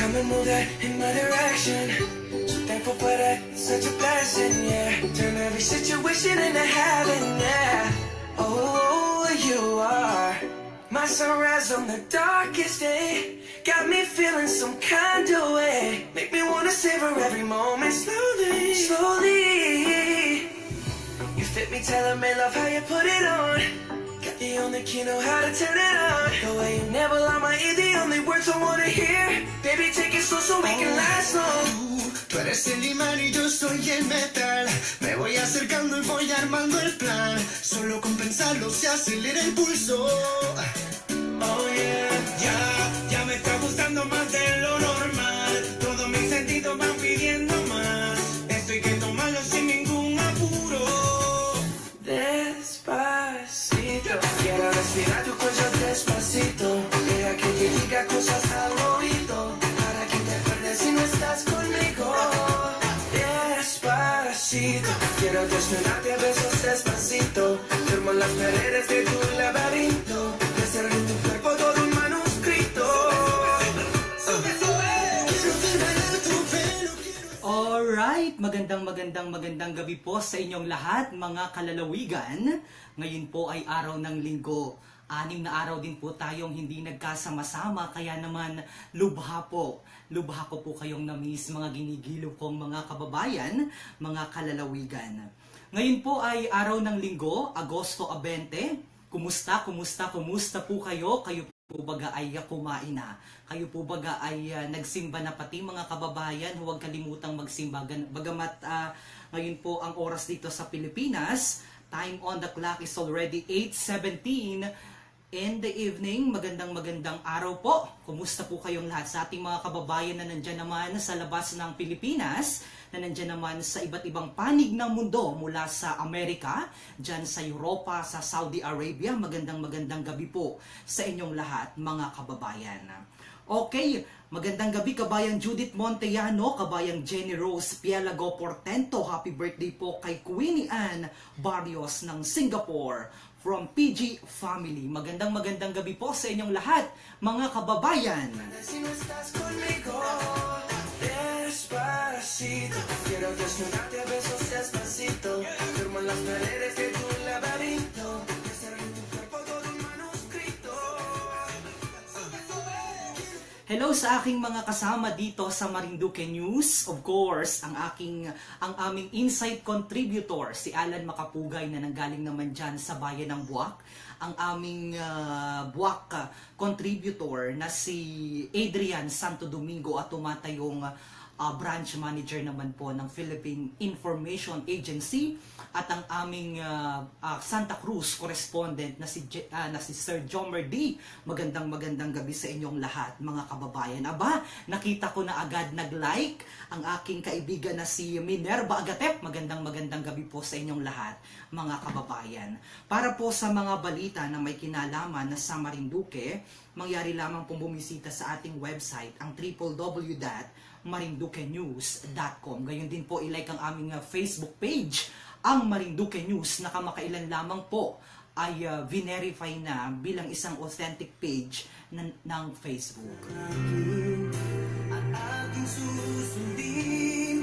come and move that in my direction. So thankful for that, it's such a blessing, yeah. Turn every situation into heaven, yeah. Oh, you are my sunrise on the darkest day. Got me feeling some kind of way. Make me wanna savor every moment slowly, slowly. You fit me, telling me love how you put it on. Got the only key, know how to turn it on. The way you never lie my ear, the only words I wanna hear. Baby, take it slow so we can last long. Tú eres el imán y yo soy el metal. Me voy acercando y voy armando el plan. Solo con pensarlo se acelera el pulso. Oh yeah, Ya me está gustando más de lo normal. Todos mis sentidos van pidiendo más. Esto hay que tomarlo sin ningún apuro. despacito. Quiero respirar tu cuello despacito. Deja que te diga cosas al oído. Para que te acuerdes si no estás conmigo. Despacito. Quiero desnudarte a besos despacito. Firmo las paredes de tu laberinto. Hacer en tu cuerpo todo un manuscrito. Alright, magandang gabi po sa inyong lahat mga kalalawigan. Ngayon po ay araw ng linggo. 6 na araw din po tayong hindi nagkasama-sama, kaya naman lubha ko po kayong na-miss mga ginigiliw kong mga kababayan, mga kalalawigan. Ngayon po ay araw ng linggo, Agosto 20. Kumusta po kayo? Kayo po baga ay kumain na? Kayo po baga ay nagsimba na pati mga kababayan? Huwag kalimutang magsimba. Bagamat ngayon po ang oras dito sa Pilipinas, time on the clock is already 8:17 in the evening. Magandang araw po. Kumusta po kayong lahat sa ating mga kababayan na nandyan naman sa labas ng Pilipinas, na nandyan naman sa iba't ibang panig ng mundo mula sa Amerika, dyan sa Europa, sa Saudi Arabia. Magandang gabi po sa inyong lahat mga kababayan. Okay, magandang gabi kabayang Judith Montellano, kabayang Jenny Rose Pielago Portento. Happy birthday po kay Queenie Ann Barrios ng Singapore from PG Family. Magandang gabi po sa inyong lahat mga kababayan. Si no estás conmigo. Despacito. Quiero desnudarte a besos despacito. Firmo las paredes de tu laberinto. Hacer en tu cuerpo todo un manuscrito. Hello sa aking mga kasama dito sa Marinduque News. Of course, ang aming insight contributor, si Alan Makapugay na nanggaling naman dyan sa bayan ng Buwak. Ang aming Buwak contributor na si Adrian Santo Domingo at tumatayong branch manager naman po ng Philippine Information Agency, at ang aming Santa Cruz correspondent na si Sir Jomer D. Magandang gabi sa inyong lahat mga kababayan. Aba, nakita ko na agad nag-like ang aking kaibigan na si Minerva Agatep. Magandang gabi po sa inyong lahat mga kababayan. Para po sa mga balita na may kinalaman na sa Marinduque, mangyari lamang pong bumisita sa ating website, ang www.marinduquenews.com. Gayon din po ilike ang aming Facebook page, ang Marinduque News, na kamakailan lamang po ay verify na bilang isang authentic page ng Facebook. At aking susundin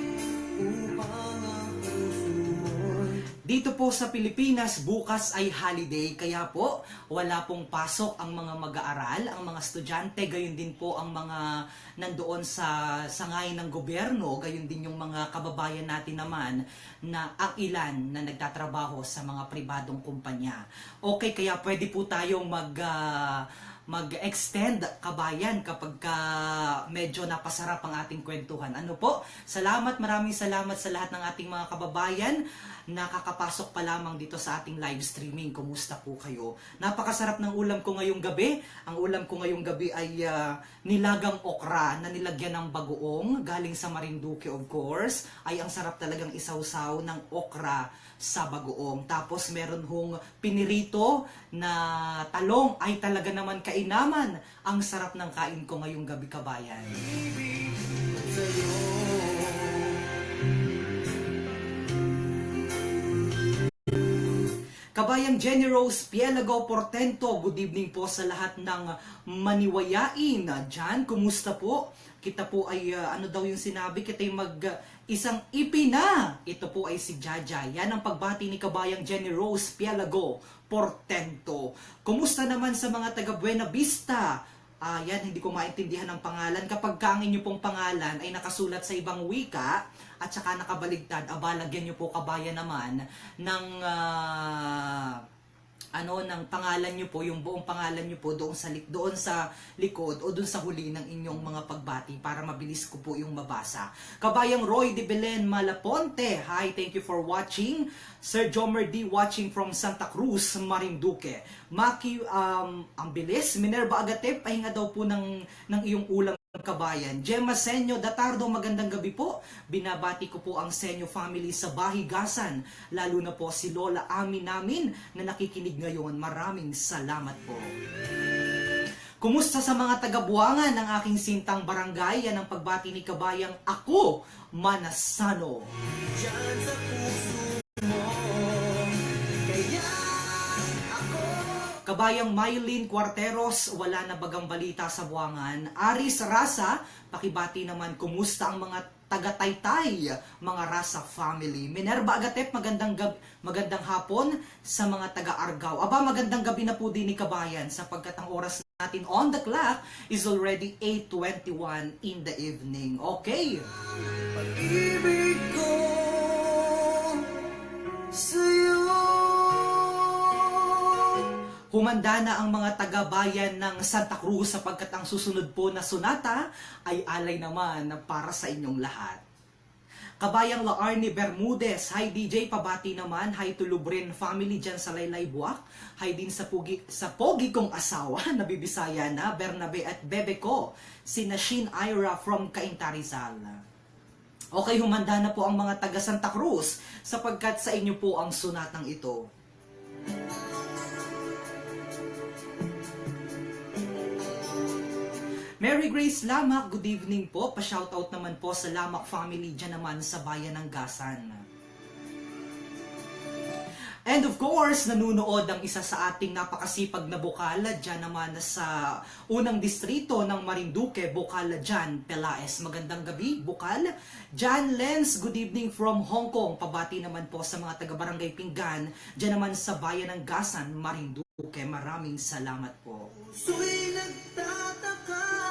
upang ang puso mo'y Dito po sa Pilipinas, bukas ay holiday, kaya po wala pong pasok ang mga mag-aaral, ang mga estudyante, gayon din po ang mga nandoon sa sangay ng gobyerno, gayon din yung mga kababayan natin naman na ang ilan na nagtatrabaho sa mga pribadong kumpanya. Okay, kaya pwede po tayong mag-extend kabayan kapag medyo napasarap ang ating kwentuhan. Ano po? Maraming salamat sa lahat ng ating mga kababayan na kakapasok pa lamang dito sa ating live streaming. Kumusta po kayo? Napakasarap ng ulam ko ngayong gabi. Ang ulam ko ngayong gabi ay nilagang okra na nilagyan ng bagoong, galing sa Marinduque of course. Ay ang sarap talagang isawsaw ng okra sa bagoong. Tapos meron hong pinirito na talong, ay talaga naman kainaman. Ang sarap ng kain ko ngayong gabi kabayan. Kabayang Jenny Rose Pielago Portento, good evening po sa lahat ng maniwayain dyan. Kumusta po? Kita po ay, ano daw yung sinabi, kita ay isang ipina. Ito po ay si Jaja. Yan ang pagbati ni Kabayang Jenny Rose Pielago Portento. Kumusta naman sa mga taga Buena Vista? Yan, hindi ko maintindihan ang pangalan. Kapag ang inyo pong pangalan ay nakasulat sa ibang wika at saka nakabaligtad, lagyan nyo po kabayan naman ng ng pangalan nyo po, yung buong pangalan nyo po doon sa likod o doon sa huli ng inyong mga pagbati para mabilis ko po yung mabasa. Kabayang Roy de Belen Malaponte, hi, thank you for watching. Sir Jomer D watching from Santa Cruz, Marinduque. Maki, ang bilis. Minerva Agatep, pahinga daw po ng iyong ulam kabayan. Gemma Senyo Datardo, magandang gabi po. Binabati ko po ang Senyo family sa Bahigasan, lalo na po si Lola Ami namin na nakikinig ngayon. Maraming salamat po. Kumusta sa mga taga-Buangan ng aking sintang barangay? Yan ang pagbati ni Kabayang Ako Manasano. Diyan sa puso mo, kaya ako. Kabayang Mylene Cuarteros, wala na bagang balita sa Buangan. Aris Rasa, pakibati naman, kumusta ang mga taga-Taytay, mga Rasa family. Minerva Agatep, magandang hapon sa mga taga-Argao. Magandang gabi na po din ni Kabayan sapagkat ang oras natin on the clock is already 8:21 in the evening. Okay? Pag-ibig ko sa'yo. Humanda na ang mga taga-bayan ng Santa Cruz sapagkat ang susunod po na sonata ay alay naman para sa inyong lahat. Kabayang Laarni Bermudez, hi DJ, pabati naman, hi to Lubrin family dyan sa Laylay Buwak, hi din sa pogi kong asawa, nabibisaya na, Bernabe at Bebe ko, si Nashin Ira from Cainta Rizal. Okay, humanda na po ang mga taga Santa Cruz sapagkat sa inyo po ang sonatang ito. Mary Grace Lamak, good evening po. Pa-shoutout naman po sa Lamak family dyan naman sa bayan ng Gasan. And of course, nanunood ang isa sa ating napakasipag na bukal dyan naman sa unang distrito ng Marinduque, Bukal Jan Pelaez. Magandang gabi, Bukal. Jan Lenz, good evening from Hong Kong. Pabati naman po sa mga taga-barangay Pinggan dyan naman sa bayan ng Gasan, Marinduque. Maraming salamat po. Su'y nagtataka.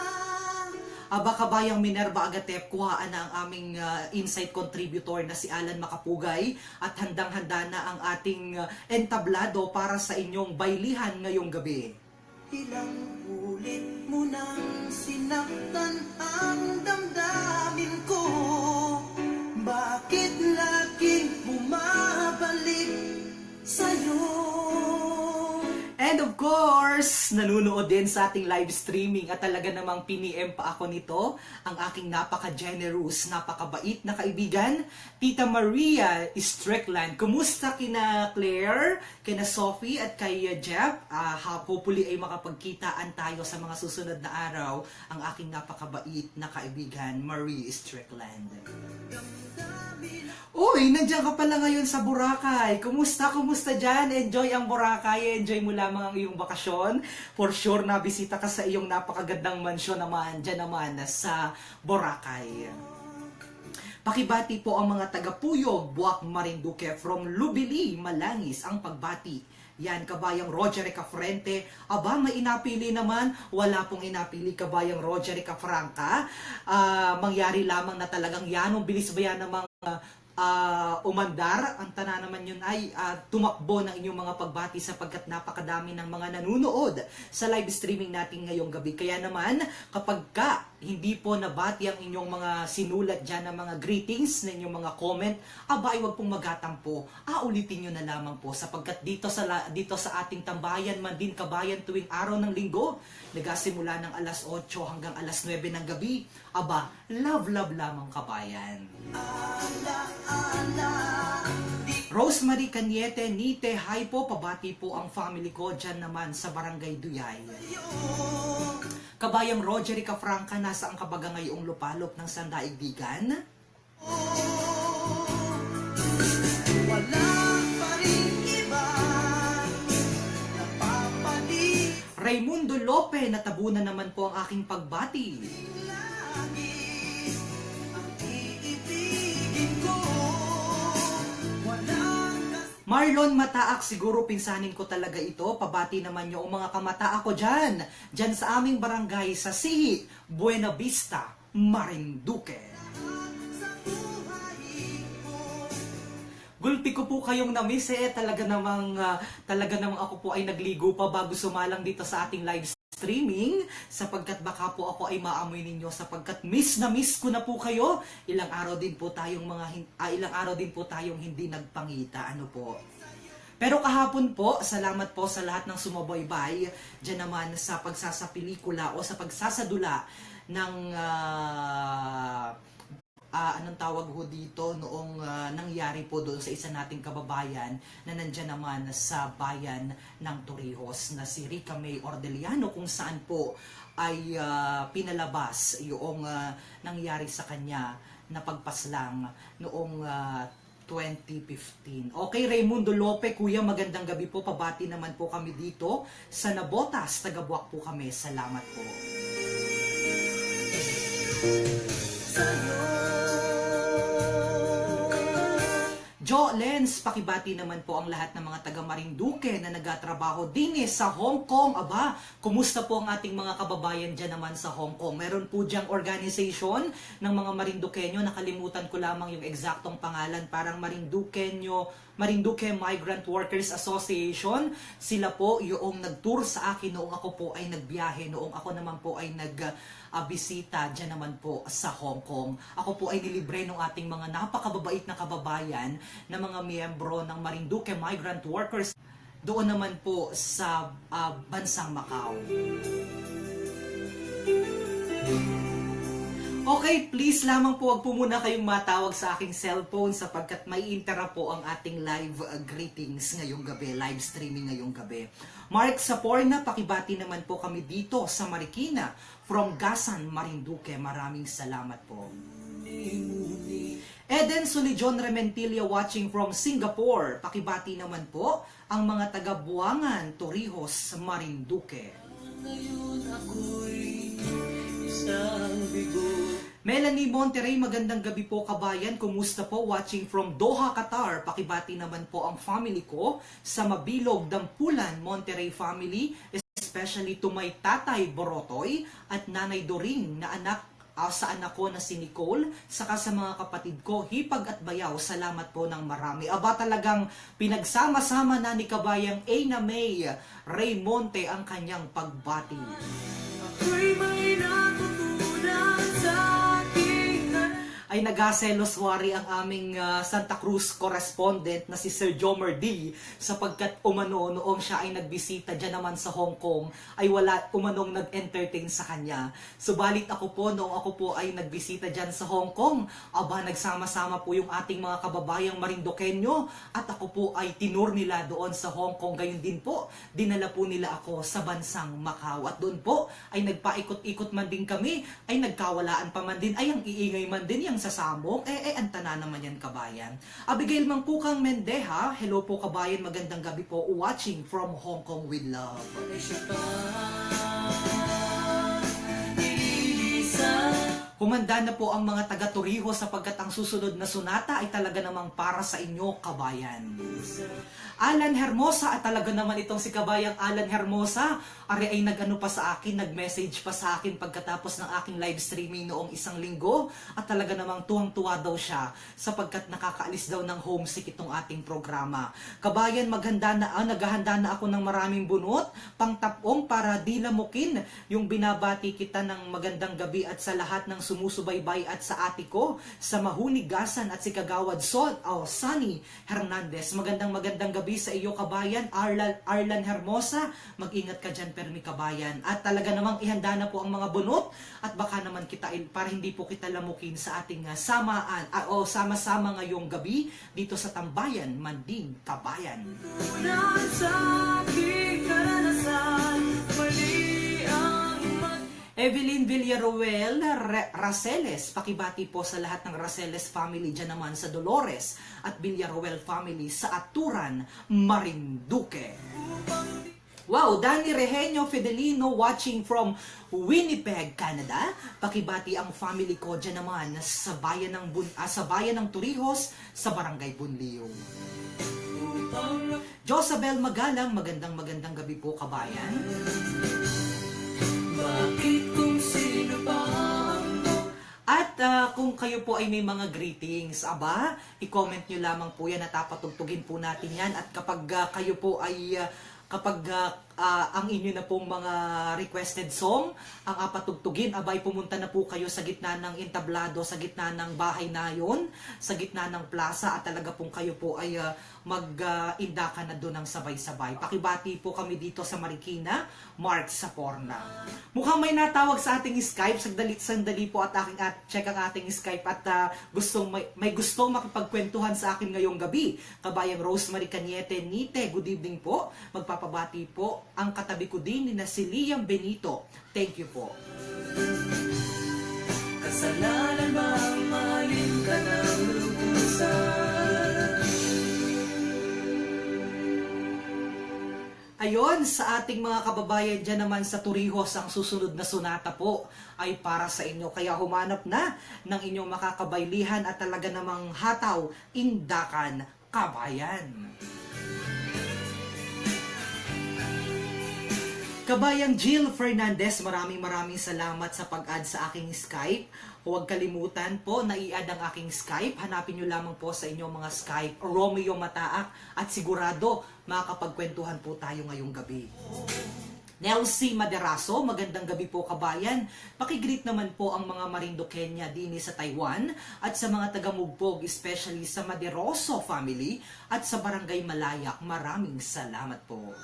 Kabayang Minerva Agatep, kuhaan na ang aming insight contributor na si Alan Makapugay at handang-handa na ang ating entablado para sa inyong bailihan ngayong gabi. Ilang ulit mo nang sinaktan ang damdamin ko. Bakit laging bumabalik sa'yo? And of course, nanunood din sa ating live streaming at talaga namang piniem pa ako nito, ang aking napaka-generous, napakabait na kaibigan, Tita Maria Strickland. Kumusta kina Claire, kina Sophie at kay Jeff? Hopefully ay makapagkitaan tayo sa mga susunod na araw, ang aking napakabait na kaibigan, Marie Strickland. Uy, nandiyan ka pala ngayon sa Boracay. Kumusta dyan? Enjoy ang Boracay. Enjoy mo lamang ang iyong bakasyon. For sure, nabisita ka sa iyong napakagandang mansyon naman, dyan naman sa Boracay. Pakibati po ang mga taga-Puyog, Buwak, Marinduque, from Lubili, Malangis, ang pagbati. Yan, Kabayang Roger Cafrente. May inapili naman. Wala pong inapili, Kabayang Roger Cafranca. Mangyari lamang na talagang yan. Ang bilis ba yan namang umandar, ang tana naman yun ay tumakbo ng inyong mga pagbati sapagkat napakadami ng mga nanunood sa live streaming natin ngayong gabi. Kaya naman, kapag hindi po nabati ang inyong mga sinulat dyan ng mga greetings, na inyong mga comment, ay wag pong magatampo. Ulitin nyo na lamang po sapagkat dito sa ating tambayan man din kabayan tuwing araw ng linggo, nagasimula ng alas 8 hanggang alas 9 ng gabi, love lamang kabayan. Rosemary Cañete, Nite, hi po, pabati po ang family ko dyan naman sa Barangay Duyay. Kabayang Roger Cafranca, nasa ang kabaga ngayong lupalop ng Sandaigdigan? Wala pa rin iba Lope, natabunan naman po ang aking pagbati. Marlon Mataak, siguro pinsanin ko talaga ito. Pabati naman yung mga kamataak ko dyan. Dyan sa aming barangay sa Sihi, Buena Vista, Marinduque. Gulpi ko po kayong na-miss talaga namang ako po ay nagligo pa bago sumalang dito sa ating live streaming, sapagkat baka po ako ay maamoy ninyo, sapagkat miss ko na po kayo. Ilang araw din po tayong hindi nagpangita, ano po. Pero kahapon po, salamat po sa lahat ng sumubaybay diyan naman sa pagsasapelikula o sa pagsasadula ng anong tawag ho dito noong nangyari po doon sa isa nating kababayan na nandyan naman sa bayan ng Torrijos na si Rica May Ordeliano, kung saan po ay pinalabas yung nangyari sa kanya na pagpaslang noong 2015. Okay, Raimundo Lope, kuya, magandang gabi po. Pabati naman po kami dito sa Nabotas, Tagabuak po kami. Salamat po. Jo Lenz, pakibati naman po ang lahat ng mga taga Marinduque na nagatrabaho din sa Hong Kong. Aba, kumusta po ang ating mga kababayan dyan naman sa Hong Kong? Meron po diyang organization ng mga Marinduqueño, nakalimutan ko lamang yung eksaktong pangalan, parang Marinduque Migrant Workers Association. Sila po yung nag-tour sa akin noong ako po ay nagbiyahe, noong ako naman po ay bisita dyan naman po sa Hong Kong. Ako po ay nilibre ng ating mga napakababait na kababayan na mga miyembro ng Marinduque Migrant Workers doon naman po sa bansang Macau. Okay, please lamang po, wag po muna kayong matawag sa aking cellphone sapagkat may interrupt po ang ating live greetings ngayong gabi, live streaming ngayong gabi. Mark Saporna, pakibati naman po kami dito sa Marikina from Gasan, Marinduque. Maraming salamat po. Eden Sulijon Rementilla watching from Singapore. Pakibati naman po ang mga taga-Buangan, Torrijos, Marinduque. Ngayon ako'y isang bigo. Melanie Monterrey, magandang gabi po kabayan. Kumusta po? Watching from Doha, Qatar. Pakibati naman po ang family ko sa Mabilog, Dampulan, Monterrey family. Especially to my tatay Borotoy at nanay Doring na anak sa anak ko na si Nicole, saka sa mga kapatid ko, Hipag at Bayaw. Salamat po ng marami. Aba, talagang pinagsama-sama na ni kabayang Aina May Raymonte ang kanyang pagbati. Ako'y may natutunan sa ay nagaselos wari ang aming Santa Cruz correspondent na si Sir Jomer D sapagkat umano noong siya ay nagbisita dyan naman sa Hong Kong ay wala umanong nag-entertain sa kanya. Subalit ako po, noong ako po ay nagbisita dyan sa Hong Kong, aba nagsama-sama po yung ating mga kababayang Marinduqueño at ako po ay tinur nila doon sa Hong Kong. Gayon din po, dinala po nila ako sa bansang Macau at doon po ay nagpaikot-ikot man din kami, ay nagkawalaan pa man din, ay ang iingay man din yung sa Samok, antana naman yan kabayan. Abigail Mangkukang Mendeha, hello po kabayan, magandang gabi po, watching from Hong Kong with love. Humanda na po ang mga taga-Torrijos sapagkat ang susunod na sunata ay talaga namang para sa inyo, kabayan. Alan Hermosa, at talaga naman itong si kabayang Alan Hermosa, ari ay nag-ano pa sa akin, nag-message pa sa akin pagkatapos ng aking live streaming noong isang linggo, at talaga namang tuwang-tuwa daw siya sapagkat nakakaalis daw ng homesick itong ating programa. Kabayan, naghahanda na ako ng maraming bunot, pangtapong para di lamukin yung binabati kita ng magandang gabi at sa lahat ng sumusubaybay at sa ate ko, sa Mahunigasan at si Kagawad Sunny Hernandez. Magandang gabi sa iyo kabayan, Arlan Hermosa. Mag-ingat ka dyan permi kabayan. At talaga namang ihanda na po ang mga bunot at baka naman kita para hindi po kita lamukin sa ating sama-sama ngayong gabi dito sa Tambayan, Manding, Kabayan. Evelyn Villaruel Raceles, pakibati po sa lahat ng Raceles family dyan naman sa Dolores at Villaruel family sa Aturan, Marinduque. Wow, Danny Reheño Fidelino watching from Winnipeg, Canada. Pakibati ang family ko dyan naman sa bayan ng Torrijos sa Barangay Bunliong. Josabel Magalang, magandang gabi po kabayan. Bakit kung sino pa At kung kayo po ay may mga greetings, i-comment nyo lamang po yan at papatugtugin po natin yan. At kapag kayo po ay ang inyo na pong mga requested song, ang apatugtugin, pumunta na po kayo sa gitna ng entablado, sa gitna ng bahay na yon, sa gitna ng plaza, at talaga pong kayo po ay mag-indakan na doon ng sabay-sabay. Pakibati po kami dito sa Marikina, Mark Saporna. Mukhang may natawag sa ating Skype, sandali po at check ang ating Skype at may gustong makipagkwentuhan sa akin ngayong gabi. Kabayang Rosemary Cañete Nite, good evening po. Magpapabati po ang katabi ko din na si Liam Benito. Thank you po. kasalanan bang mahalin ka ng lubusan? Ayon, sa ating mga kababayan dyan naman sa Torrijos, ang susunod na sonata po ay para sa inyo. Kaya humanap na ng inyong makakabaylihan at talaga namang hataw, indakan, kabayan. Kabayang Jill Fernandez, maraming salamat sa pag-add sa aking Skype. Huwag kalimutan po na i-add ang aking Skype. Hanapin nyo lamang po sa inyong mga Skype, Romeo Mataak, at sigurado makakapagkwentuhan po tayo ngayong gabi. Nelsie Maderaso, magandang gabi po kabayan. Pakigreet naman po ang mga Marindokenya din sa Taiwan at sa mga taga-Mugpog, especially sa Maderoso family at sa Barangay Malayak. Maraming salamat po.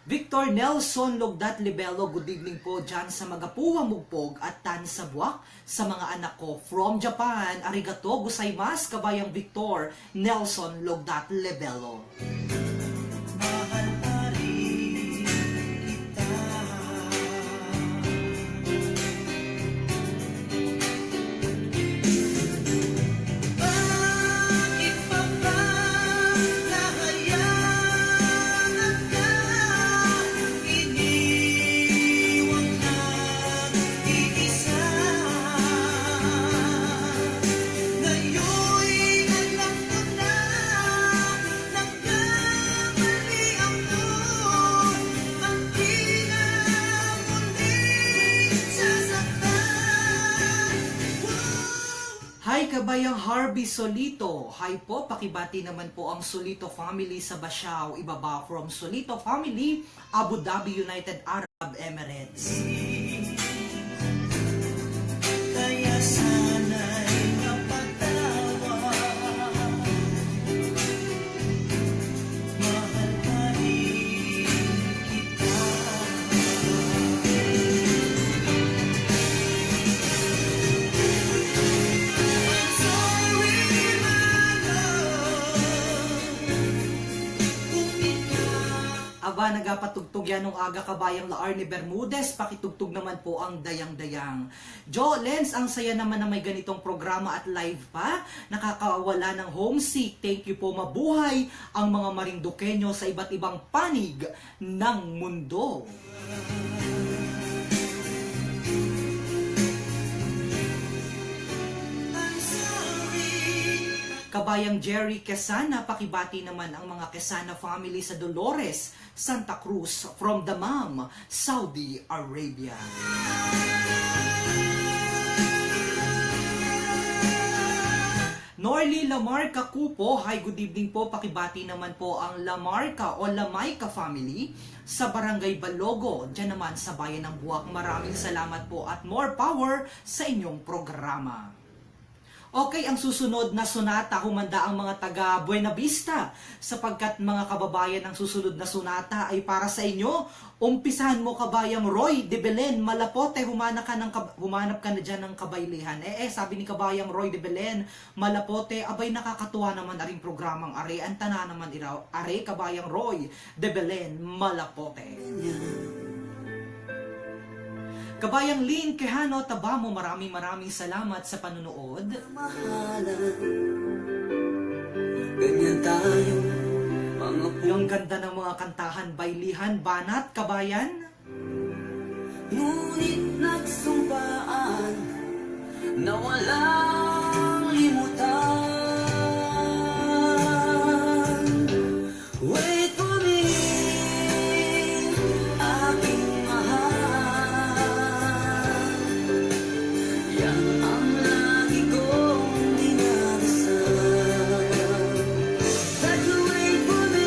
Victor Nelson Logdat Libelo, good evening po dyan sa Magapuwa Mugpog at Tan sa Buwak sa mga anak ko. From Japan, arigato gozaimasu, kabayang Victor Nelson Logdat Libelo. Mahal pa rin kita. Bakit pa ba nahayaan ka? Iniwan ng iisa. Ngayon'y alam ko na nagkamali ako. Ang pinamuling sasaktan. Hi kabayang Harvey Solito. Hi po, pakibati naman po ang Solito family sa Basiao, Ibaba from Solito family, Abu Dhabi, United Arab Emirates. Kaya sana'y napatawa. Mahal pa rin kita. I'm sorry, my love. Kung ikaw Nagapatugtog yan nung aga kabayang Laarne Bermudez, pakitugtog naman po ang Dayang-Dayang. Jo Lenz, ang saya naman na may ganitong programa at live pa, nakakawala ng homesick. Thank you po, mabuhay ang mga Marinduqueño sa iba't ibang panig ng mundo. I'm sorry. Kabayang Jerry Quesana, pakibati naman ang mga Quesana family sa Dolores, Santa Cruz, from Dammam, Saudi Arabia. Norly Lamarca Cupo, hi, good evening po. Pakibati naman po ang Lamarca o Lamayca family sa Barangay Balogo, dyan naman sa Bayan ng Buwak. Maraming salamat po at more power sa inyong programa. Okay, ang susunod na sonata, humanda ang mga taga Buena Vista sapagkat mga kababayan, ang susunod na sonata ay para sa inyo. Umpisahan mo kabayang Roy de Belen, Malapote, humanap ka na dyan ng kabaylihan. Sabi ni kabayang Roy de Belen, Malapote, abay nakakatuwa naman aring programang are, antana naman iraw, are kabayang Roy de Belen, Malapote. Kabayang Lynn Quijano Tabamo, maraming salamat sa panunood. Mahalan, ganyan tayo, mga Yung ganda ng mga kantahan, Baylihan, Banat, Kabayan. ngunit nagsumpaan na walang limutan. Wait for me, aking mahal. Yan ang lagi kong dinadasal. That you wait for me.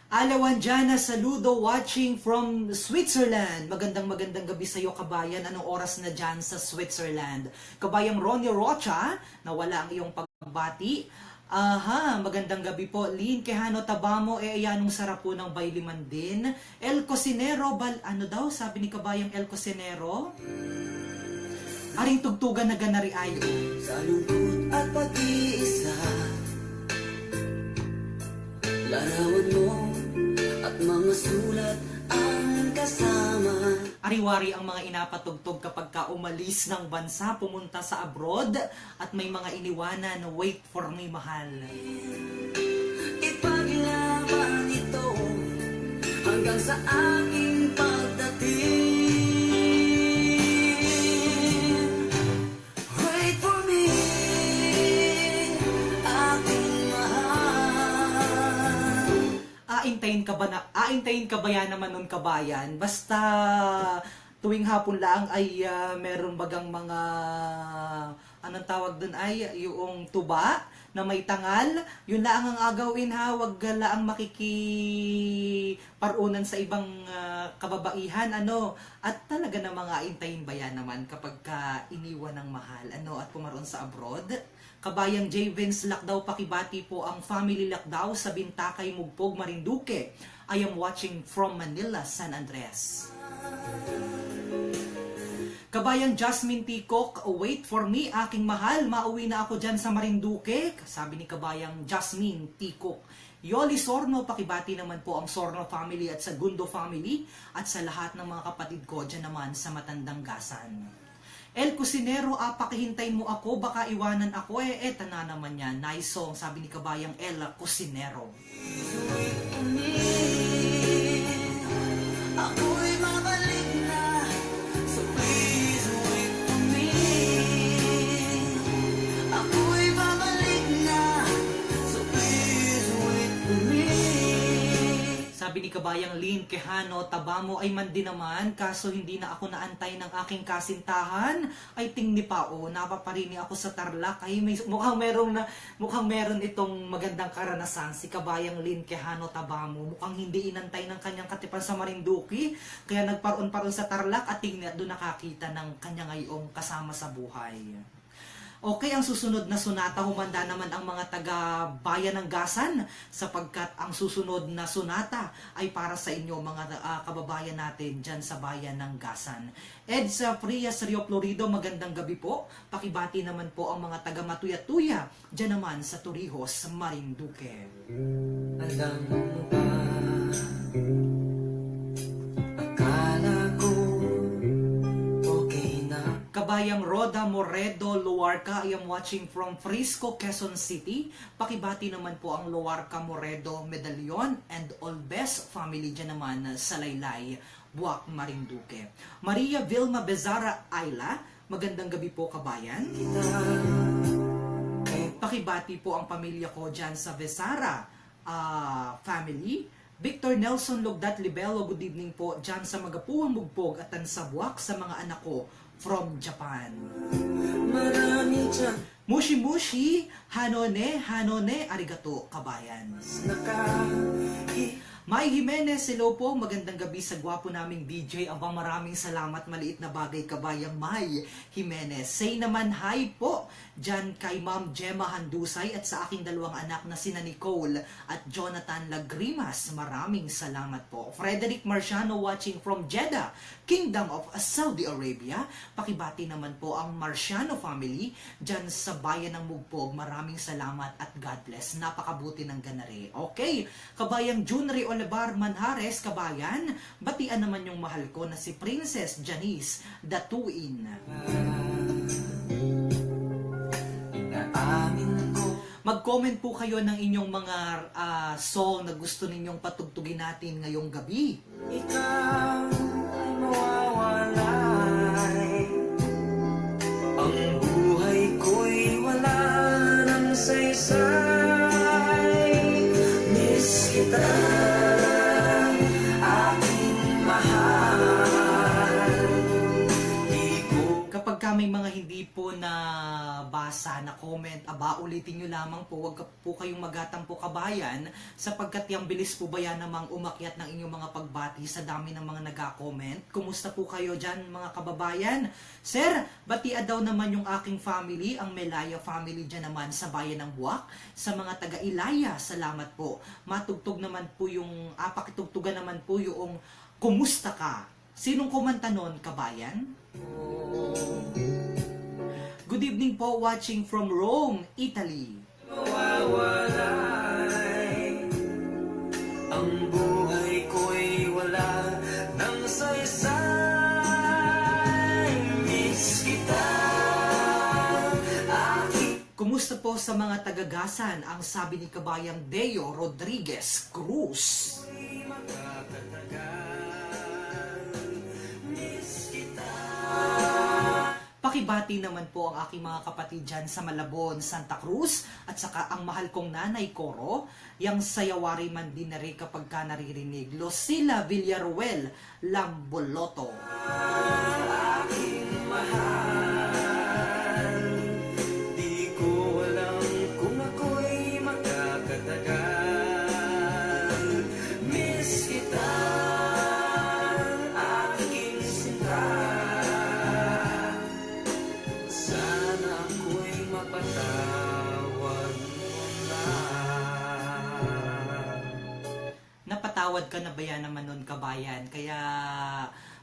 Alawanjana Saludo watching from Switzerland. Magandang gabi sa iyo, kabayan. Anong oras na dyan sa Switzerland? Kabayang Ronnie Rocha, nawala ang iyong pagbati. Aha, magandang gabi po. Lynn Quijano Tabamo, ayanong sarap po ng Bayliman din. El Cocinero, ano daw? Sabi ni kabayang El Cocinero. Aring tugtugan na ganari ayo. Sa lungkot at pag-iisa, larawan mo at mga sulat ang kasama. Ariwari ang mga inapatugtog kapag ka umalis ng bansa, pumunta sa abroad, at may mga iniwanan, wait for me, mahal. Ipaglaban ito hanggang sa aking pagdating. Wait for me, aking mahal. Aantayin ka ba yan naman nun, kabayan? Basta tuwing hapon lang ay meron bagang mga, anong tawag dun ay, yung tuba na may tangal. Yun lang ang agawin ha, wag laang makikiparunan sa ibang kababaihan, ano. At talaga na mga intayin ba yan naman kapag ka iniwan ng mahal, ano, at pumaroon sa abroad? Kabayang J. Vince Lakdaw, pakibati po ang family Lakdaw sa Bintakay, Mugpog, Marinduque. I am watching from Manila, San Andres. Kabayang Jasmine Tikok, wait for me, aking mahal, mauwi na ako dyan sa Marinduque. Sabi ni kabayang Jasmine Tikok. Yoli Sorno, pakibati naman po ang Sorno family at sa Gundo family at sa lahat ng mga kapatid ko dyan naman sa Matandang Gasan. El Cusinero, pakihintay mo ako, baka iwanan ako. Eta na naman yan. Nice song, sabi ni kabayang El Cusinero. Ako'y babalik na, so please wait for me. Ako'y babalik na, so please wait for me. Sabi ni kabayang Lynn Quijano Tabamo, ay mandi naman, kaso hindi na ako naantay ng aking kasintahan. Ay tingni pa, napaparini ako sa Tarlac. Ay mukhang meron itong magandang karanasan si kabayang Lynn Quijano Tabamo. Mukhang hindi inantay ng kanyang katipan sa Marinduque, kaya nagparoon sa Tarlac at tingni at doon nakakita ng kanya ngayong kasama sa buhay. Okay, ang susunod na sonata, humanda naman ang mga taga-bayan ng Gasan sapagkat ang susunod na sonata ay para sa inyo mga kababayan natin dyan sa bayan ng Gasan. Edsa Frias, Rio Florido, magandang gabi po. Pakibati naman po ang mga taga-Matuya-Tuya dyan naman sa Torrijos, Marinduque. Alam mo ba, akala ko okay na. Kabayang Roda Moredo, Luarca, I am watching from Frisco, Quezon City. Pakibati naman po ang Luarca, Moredo, Medallion, and Olbes family dyan naman sa Laylay, Buwak, Marinduque. Maria Vilma Bezara Ayla, magandang gabi po, kabayan. Pakibati po ang pamilya ko dyan sa Bezara family. Victor Nelson Lugdat Libelo, good evening po dyan sa Magapuang Mugpog at Tansabuak sa mga anak ko from Japan. Marami dyan Mushi, Hanone, arigato, kabayan. May Jimenez, hello po, magandang gabi sa gwapo naming DJ. Abang maraming salamat, maliit na bagay, kabayang May Jimenez. Say naman hi po dyan kay Ma'am Gemma Handusay at sa aking dalawang anak na sina Nicole at Jonathan Lagrimas. Maraming salamat po. Frederick Marciano watching from Jeddah, Kingdom of Saudi Arabia. Pakibati naman po ang Marciano family dyan sa bayan ng Mugpog. Maraming salamat at God bless. Napakabuti ng ganari. Okay, kabayang Junri Olivar Manhares, kabayan, batian naman yung mahal ko na si Princess Janice Datuin. Mag-comment po kayo ng inyong mga song na gusto ninyong patugtugin natin ngayong gabi. Ikaw ay mawawalay. Ang buhay ko'y wala ng saysay. Miss kita, aking mahal. Kapag may mga hindi po na basa na comment, ulitin nyo lamang po, wag po kayong magatampo kabayan, sapagkat yung bilis po ba yan namang umakyat ng inyong mga pagbati sa dami ng mga nag-comment. Kumusta po kayo dyan mga kababayan? Sir, batia daw naman yung aking family, ang Melaya family dyan naman sa bayan ng Buwak, sa mga taga-Ilaya, salamat po. Matugtog naman po yung, pakitugtugan naman po yung kumusta ka? Sinong kumanta nun, kabayan? Good evening po, watching from Rome, Italy. Mawawalay. Ang buhay ko'y wala ng saysay. Miss kita, aking... Kumusta po sa mga tagagasan? Ang sabi ni kabayang Deo Rodriguez Cruz. Pakibati naman po ang aking mga kapatid dyan sa Malabon, Santa Cruz, at saka ang mahal kong nanay Coro, yang sayawari man din na rin kapag ka naririnig. Lucila Villaruel Lamboloto. Aking mahal, di ko alam kung ako'y makakatagal. Miss kita, aking sinta. Sana ako'y mapatawad mo na. Napatawad ka na ba yan naman nun, kabayan? Kaya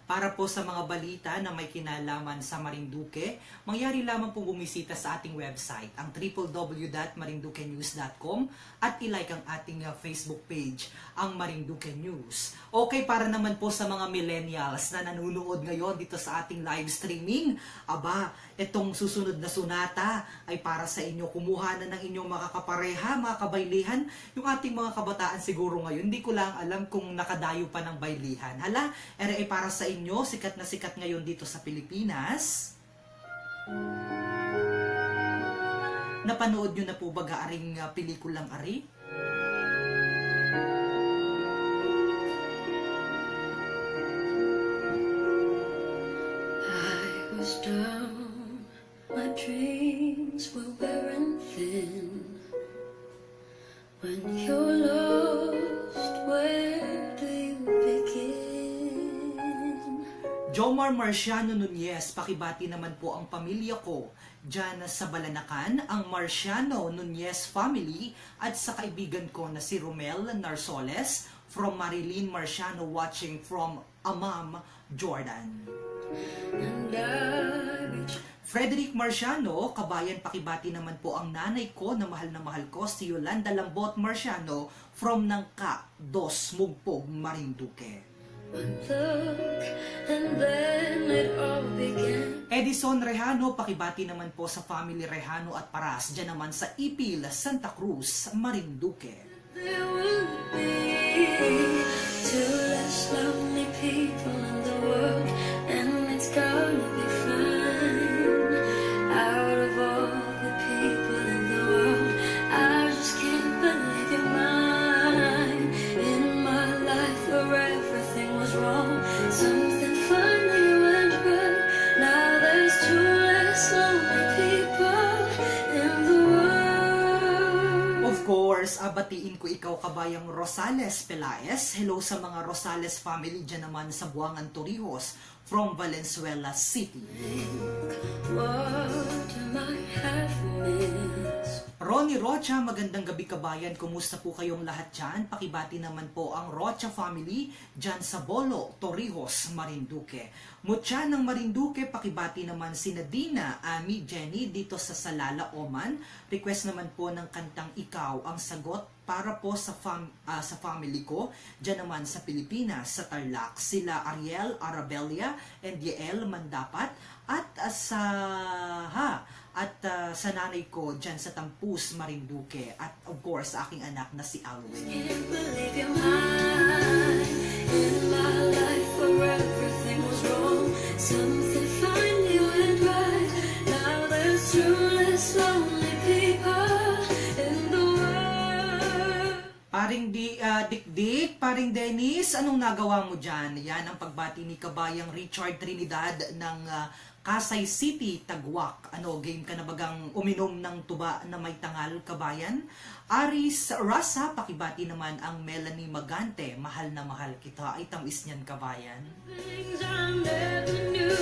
para po sa mga balita na may kinalaman sa Marinduque, mangyari lamang pong bumisita sa ating website, ang www.marinduquenews.com, at ilike ang ating Facebook page, ang Marinduque News. Okay, para naman po sa mga millennials na nanonood ngayon dito sa ating live streaming, itong susunod na sunata ay para sa inyo. Kumuha na ng inyong makakapareha, mga kabaylihan, yung ating mga kabataan siguro ngayon. Hindi ko lang alam kung nakadayo pa ng baylihan. Hala, ay para sa inyo, sikat na sikat ngayon dito sa Pilipinas. Napanood nyo na po ba gaaring pelikulang Ari? I was down, my dreams were wearing thin. When you're lost, where do you begin? Jomar Marciano Nunez, pakibati naman po ang pamilya ko dyan sa Balanacan, ang Marciano Nunez family, at sa kaibigan ko na si Romel Narsoles from Marilyn Marciano watching from Amam, Jordan. And I reached Frederick Marciano, kabayan, pakibati naman po ang nanay ko na mahal ko, si Yolanda Lambot Marciano from Nangka, Dos, Mugpog, Marinduque. one look, and then it all began. Edison Rehano, pakibati naman po sa family Rehano at Paras, dyan naman sa Ipil, Santa Cruz, Marinduque. There will be two less lonely people in the world, and it's gonna be fine. Out of all the people in the world, I just can't believe you're mine. In my life where everything was wrong, something finally went right. Now there's two less lonely people in the world. Of course, course, batiin ko ikaw kabayang Rosales Pelaez. Hello sa mga Rosales family dyan naman sa Buangan, Torrijos from Valenzuela City. What am I have missed? Ronnie Rocha, magandang gabi kabayan. Kumusta po kayong lahat dyan? Pakibati naman po ang Rocha family dyan sa Bolo, Torrijos, Marinduque. Mutya ng Marinduque, pakibati naman si Nadina, Ami, Jenny dito sa Salala, Oman. Request naman po ng kantang Ikaw ang sagot para po sa family ko dyan naman sa Pilipinas, sa Tarlac. Sila Ariel Arabelia and Yael Mandapat at sa nanay ko dyan sa Tampus, Marinduque. At of course, sa aking anak na si Alwin. Can't believe you're mine. In my life where everything was wrong, something finally went right. Now there's two less lonely people in the world. Paring Dikdik, paring Dennis, anong nagawa mo dyan? Yan ang pagbati ni kabayang Richard Trinidad ng Kasay City, Tagwak. Game ka na bagang uminom ng tuba na may tangal, kabayan? Aris Rasa, pakibati naman ang Melanie Magante. Mahal na mahal kita. Ay, tamis niyan, kabayan. Things I never knew.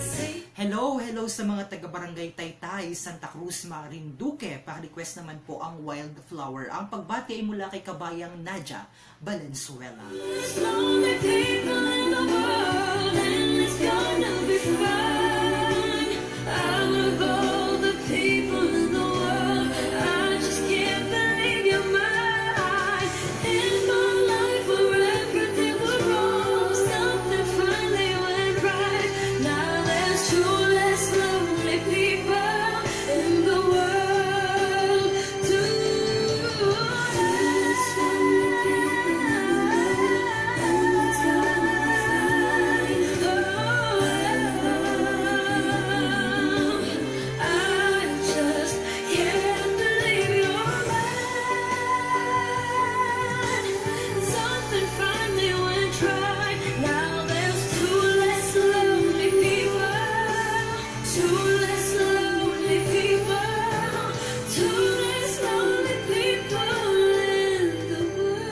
Say Hello sa mga taga-barangay Taytay, Santa Cruz, Marinduque. Pa-request naman po ang Wildflower. Ang pagbati ay mula kay kabayang Nadia Valenzuela. there's lonely people in the world, and it's gonna be fine. Out of all the people in the world, I just can't believe you're mine. In my life where everything was wrong, something finally went right. Now there's two less lonely people in the world. Two less lonely people in the world, and it's gonna be fine. I just can't believe you're mine. Something finally went right. Now there's two less lonely people. Two less lonely people. Two less lonely people in the world.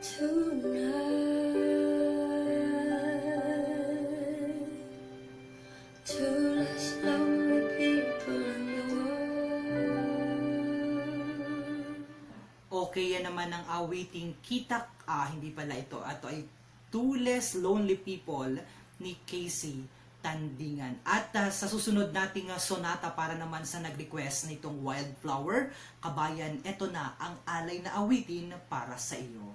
Tonight, two less lonely people in the world. Okay, yan naman ang awiting Kitak. Hindi pala ito. Ito ay Two Less Lonely People ni Casey Tandingan. At sa susunod nating sonata para naman sa nag-request nitong Wildflower, kabayan, ito na ang alay na awitin para sa iyo.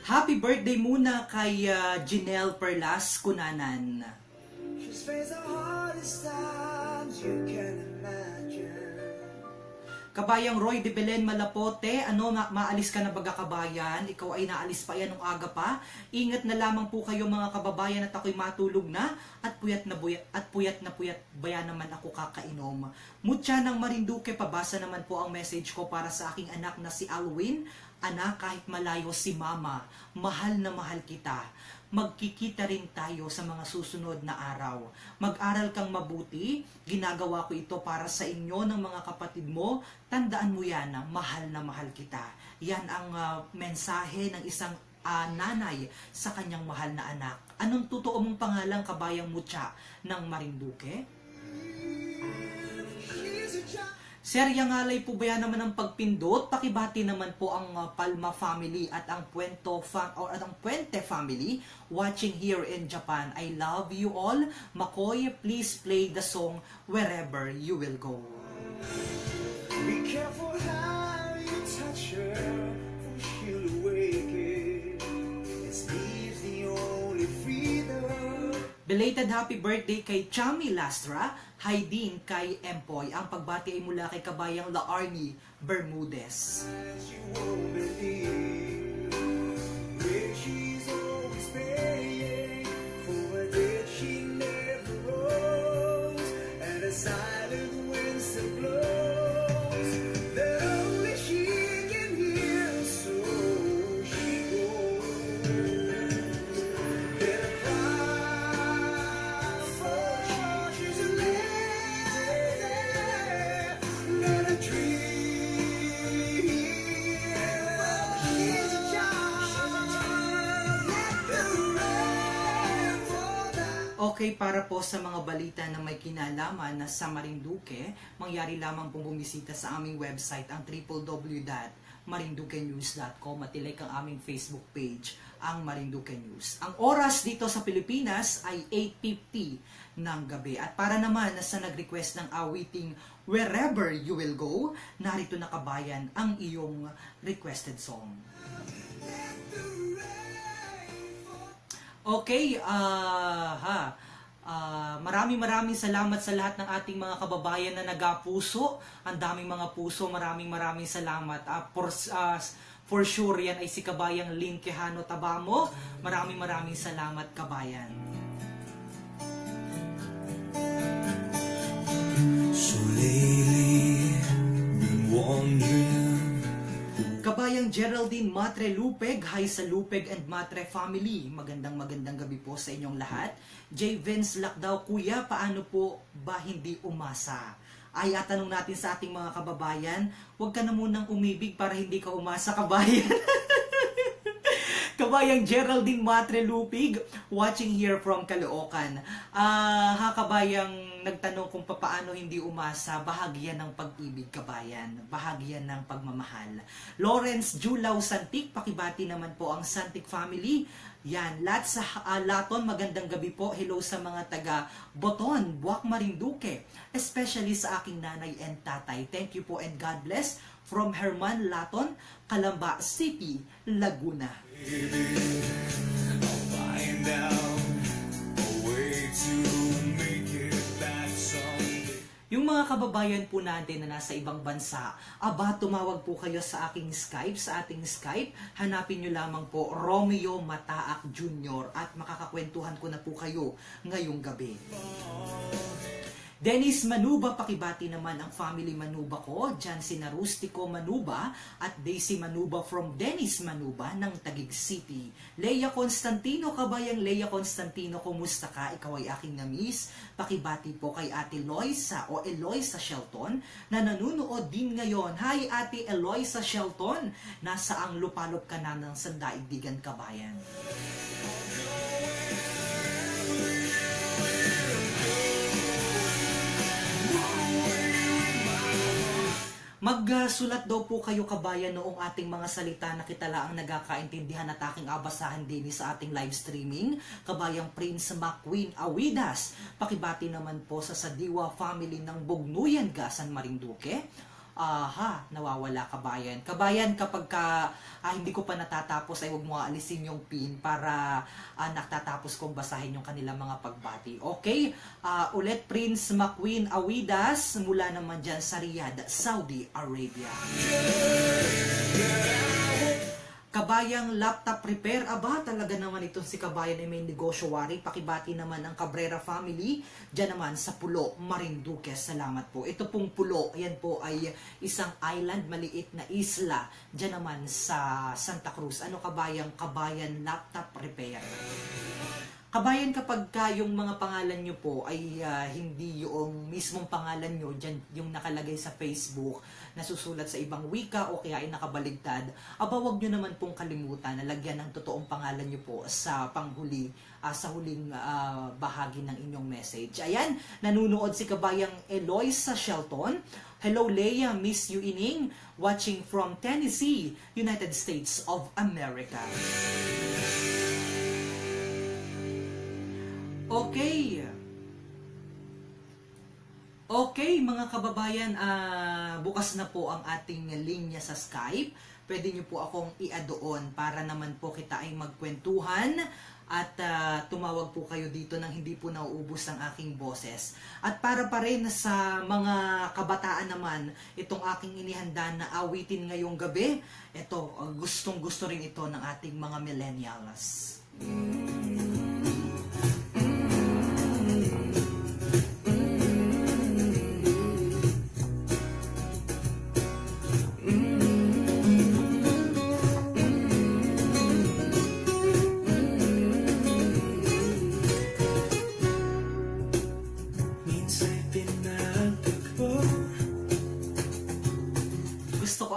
Happy birthday muna kay Janelle Perlas Kunanan. She's faced the hardest times you can imagine. Kabayang Roy de Belen Malapote, maalis ka na baga kabayan? Ikaw ay naalis pa yan nung aga pa. Ingat na lamang po kayo mga kababayan at ako'y matulog na at puyat na baya naman ako kakainom. Mutya ng Marinduque, pabasa naman po ang message ko para sa aking anak na si Alwin. Anak, kahit malayo si mama, mahal na mahal kita. Magkikita rin tayo sa mga susunod na araw. Mag-aral kang mabuti, ginagawa ko ito para sa inyo ng mga kapatid mo. Tandaan mo yan na mahal kita. Yan ang mensahe ng isang nanay sa kanyang mahal na anak. Anong totoo mong pangalan, kabayang Mutya ng Marinduque? Sir, yung alay po ba yan naman ang pagpindot? Pakibati naman po ang Palma family at ang Puente family watching here in Japan. I love you all. Makoy, please play the song Wherever You Will Go. Be careful how you touch her, for she'll awaken. It's Eve's the only freedom. Belated happy birthday kay Chami Lastra. Hi din kay Empoy. Ang pagbati ay mula kay kabayang La Army Bermudez. You won't believe where she's always paying for a debt she never owes, and a silent wind still blows that only she can Okay, para po sa mga balita na may kinalaman na sa Marinduque, mangyari lamang pong bumisita sa aming website ang www.marinduquenews.com at ilike ang aming Facebook page, ang Marinduque News. Ang oras dito sa Pilipinas ay 8:50 ng gabi. At para naman sa nag-request ng awiting Wherever You Will Go, narito na kabayan ang iyong requested song. Okay, maraming salamat sa lahat ng ating mga kababayan na nagapuso. Ang daming mga puso, maraming salamat. For sure, yan ay si kabayang Lynn Quijano Tabamo. Maraming salamat, kabayan. So lately, been wondering. Kabayang Geraldine Matre Lupeg, hi sa Lupeg and Matre family. Magandang gabi po sa inyong lahat. J. Vince Lakdaw, kuya, paano po ba hindi umasa? Ay, tanong natin sa ating mga kababayan, huwag ka na munang umibig para hindi ka umasa, kabayan. Kabayang Geraldine Matre Lupig, watching here from Caloocan. Kabayang nagtanong kung paano hindi umasa, bahagi yan ng pag-ibig, kabayan. Bahagi yan ng pagmamahal. Lawrence Julaw Santik, pakibati naman po ang Santik family. Yan, lahat sa Laton, magandang gabi po. Hello sa mga taga Boton, Buwak Marinduque, especially sa aking nanay and tatay. Thank you po and God bless. From Herman Laton, Calamba City, Laguna. I'll find out a way to make it back someday. Yung mga kababayan po natin na nasa ibang bansa, tumawag po kayo sa aking Skype, sa ating Skype. Hanapin nyo lamang po Romeo Mataak Jr. at makakakwentuhan ko na po kayo ngayong gabi. Dennis Manuba, pakibati naman ang family Manuba ko, dyan si Narustico Manuba at Daisy Manuba from Dennis Manuba ng Taguig City. Leia Constantino, kabayang Leia Constantino, kumusta ka? Ikaw ay aking namiss. Pakibati po kay Ate Loisa o Eloisa Shelton na nanunood din ngayon. Hi Ate Eloisa Shelton, nasa ang lupalop ka na ng Sandaigdigan, kabayan. Magsulat daw po kayo, kabayan, noong ating mga salita na kitala ang nagkakaintindihan at aking abasahan din sa ating live streaming. Kabayang Prince McQueen Awidas, pakibati naman po sa Sadiwa family ng Bugnuyan, Gasan, Marinduque. Nawawala, kabayan. Kabayan, kapag hindi ko pa natatapos ay huwag mo alisin yung pin para natatapos kong basahin yung kanilang mga pagbati. Okay? Ulit, Prince McQueen Awidas, mula naman dyan sa Riyadh, Saudi Arabia. Kabayang Laptop Repair, talaga naman itong si kabayan ay may negosyo-wari. Pakibati naman ang Cabrera family, dyan naman sa Pulo, Marinduque. Salamat po. Ito pong Pulo, ayan po ay isang island, maliit na isla, dyan naman sa Santa Cruz. Ano, kabayang Laptop Repair? Kabayan, kapag yung mga pangalan nyo po ay hindi yung mismong pangalan nyo, dyan yung nakalagay sa Facebook, nasusulat sa ibang wika o kaya ay nakabaligtad, wag nyo naman pong kalimutan na lagyan ng totoong pangalan nyo po sa panghuli, sa huling bahagi ng inyong message. Ayan, nanunood si kabayang Eloisa Shelton. Hello Leia, miss you ining, watching from Tennessee, United States of America. Okay, mga kababayan, bukas na po ang ating linya sa Skype. Pwede nyo po akong i-add-on para naman po kita ay magkwentuhan at tumawag po kayo dito nang hindi po nauubos ang aking boses. At para pa rin sa mga kabataan naman, itong aking inihanda na awitin ngayong gabi, ito, gustong-gusto rin ito ng ating mga millennials.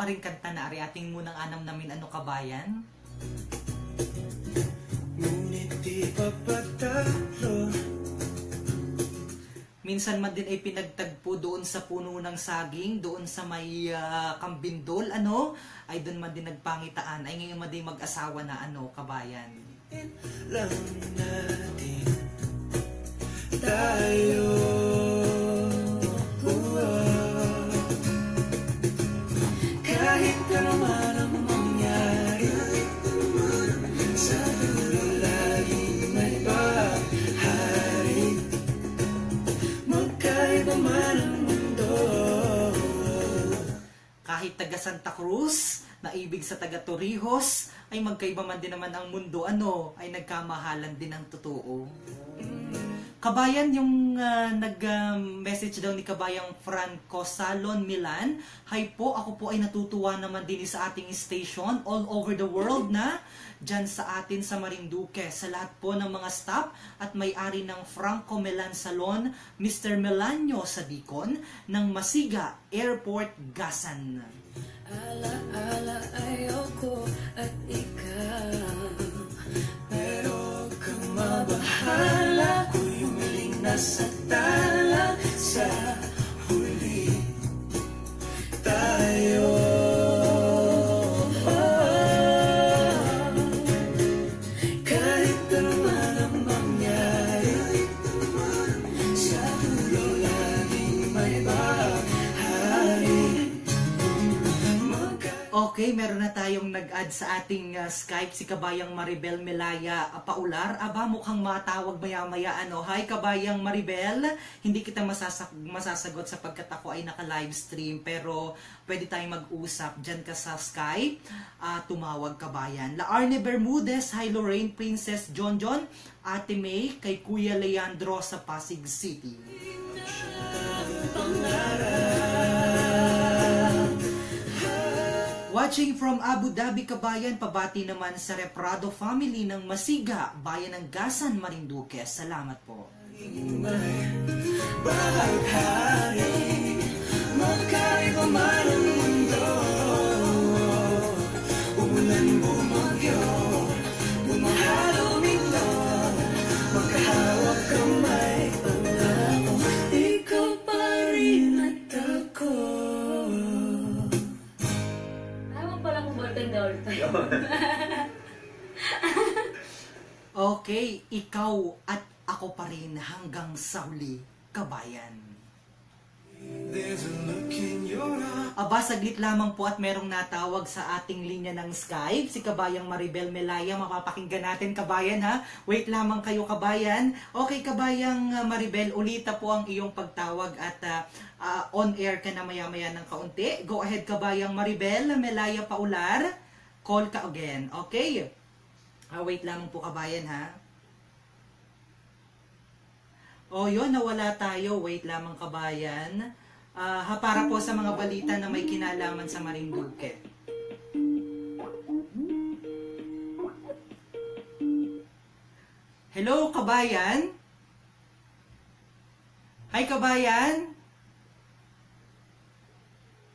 Ring kanta na ari ating munang anam namin, ano, kabayan? Ngunit di papatalo minsan man din ay pinagtagpo doon sa puno ng saging, doon sa may Kambindol, ay doon man din nagpangitaan, ay ngayon man din mag-asawa na kabayan. Lang natin tayo. Kahit ano man ang mangyari, sa dulo laging may bahari. Magkaiba man ang mundo. Kahit taga Santa Cruz, na ibig sa taga Torrijos, ay magkaiba man din naman ang mundo, ay nagkamahalan din ang totoo. Kabayan, yung nag-message daw ni Kabayang Franco Salon Milan, hi po, ako po ay natutuwa naman din sa ating station all over the world na dyan sa atin sa Marinduque. Sa lahat po ng mga staff at may-ari ng Franco Milan Salon, Mr. Melanio Sadicon ng Masiga Airport, Gasan. Ala-ala ayoko at ikaw, Pero kang mabahala, ako'y umiling na sa tala. Sa huli tayo. Kahit ano man ang mangyari, sa dulo laging may bahari. Okay, meron na tayong nag-add sa ating Skype, si Kabayang Maribel Melaya Paular. Aba, mukhang matawag maya-maya. Hi, Kabayang Maribel. Hindi kita masasagot sapagkat ako ay naka-live stream. Pero pwede tayong mag-usap. Diyan ka sa Skype. Tumawag, Kabayan. La Arne Bermudez, hi Lorraine, Princess John, Ate May, kay Kuya Leandro sa Pasig City. Watching from Abu Dhabi, Kabayan, pabati naman sa Reprado family ng Masiga, bayan ng Gasan, Marinduque. Salamat po. Bahari, magkaiba man ang mundo. Umulan, bumagyo, bumahalo, mito. Magkahawak kamay, pangako, ikaw pa rin at ako. tama pala kung bartender all time. Okay, ikaw at ako pa rin hanggang sa huli, Kabayan. There's a look in your eyes. Aba, saglit lamang po at merong natawag sa ating linya ng Skype, si Kabayang Maribel Melaya. Mapapakinggan natin, Kabayan, ha? Wait lamang kayo, Kabayan. Okay, Kabayang Maribel, ulita po ang iyong pagtawag at on air ka na maya-maya ng kaunti. Go ahead, Kabayang Maribel Melaya Paular. Call ka again, okay? Wait lamang po, Kabayan, ha? Yun, nawala tayo. Wait lamang, Kabayan. Para po sa mga balita na may kinalaman sa Marinduque. Hello, Kabayan? Hi, Kabayan?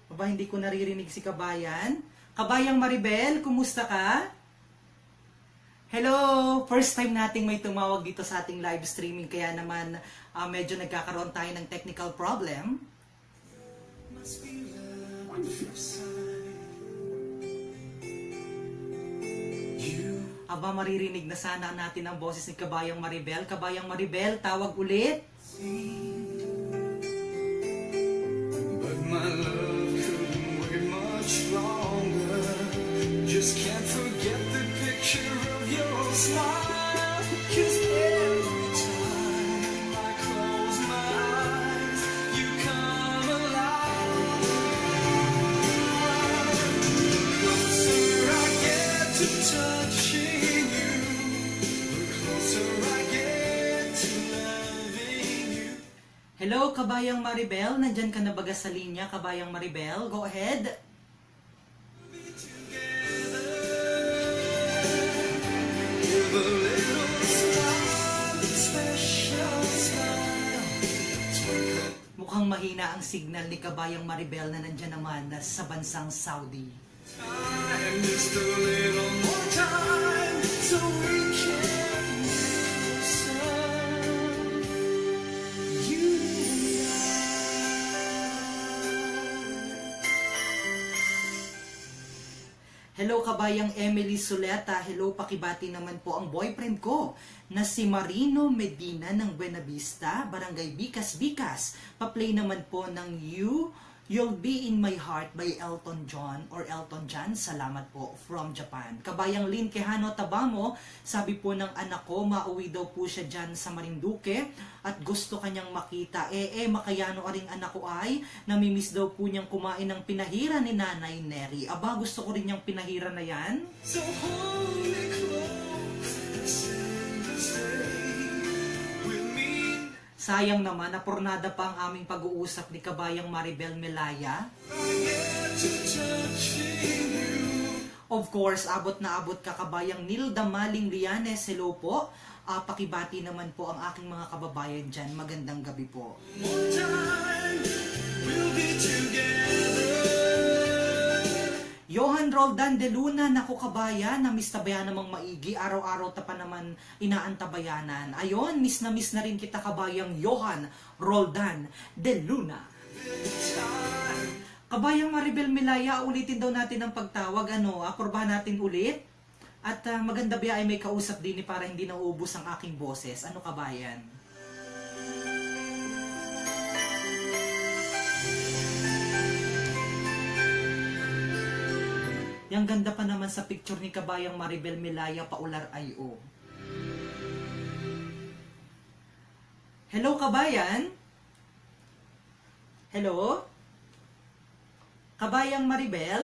Aba, hindi ko naririnig si Kabayan. Kabayang Maribel, kumusta ka? Hello! First time nating may tumawag dito sa ating live streaming, kaya naman medyo nagkakaroon tayo ng technical problem. Must be love at first sight. You Aba, maririnig na sana natin ang boses ni Kabayang Maribel. Kabayang Maribel, tawag ulit. see, but my love couldn't wait much longer. Just can't forget the picture of your smile. 'Cause every time I close my eyes, you come alive. The closer I get to touching you, the closer I get to loving you. Hello, Kabayang Maribel. Nandyan ka na baga sa linya, Kabayang Maribel? Go ahead. With a little smile, a special smile. Mukhang mahina ang signal ni Kabayang Maribel na nandyan naman sa bansang Saudi. Time, just a little more time, so we can listen. You Hello kabayang Emily Suleta, hello pakibati naman po ang boyfriend ko na si Marino Medina ng Buena Vista, Barangay Bicas Bicas. Pa-play naman po ng You'll Be in My Heart by Elton John. Salamat po from Japan. Kabayang Lynn Quejano Tabamo, sabi po ng anak ko, mauwi daw po siya dyan sa Marinduque at gusto kanyang makita. Makayano aring anak ko ay namimiss daw po niyang kumain ng pinahira ni Nanay Neri. Aba, gusto ko rin niyang pinahira na yan. So hold me close and stay with me. Sayang naman, napurnada pa ang aming pag-uusap ni Kabayang Maribel Melaya. Of course, abot na abot ka Kabayang Nilda Maling Lianes, hello po. Pakibati naman po ang aking mga kababayan dyan. Magandang gabi po. One time we'll be together. Johan Roldan de Luna, naku kabayan, na-miss tabayan namang maigi, araw-araw ta pa naman inaantabayanan. Ayon, miss na rin kita kabayang Johan Roldan de Luna. Kabayang Maribel Melaya, ulitin daw natin ang pagtawag, apurbahan natin ulit. At maganda ba ay may kausap din para hindi nauubos ang aking boses. Ano kabayan? Yang ganda pa naman sa picture ni Kabayang Maribel Melaya Paular I.O. Hello Kabayan? Hello? Kabayang Maribel?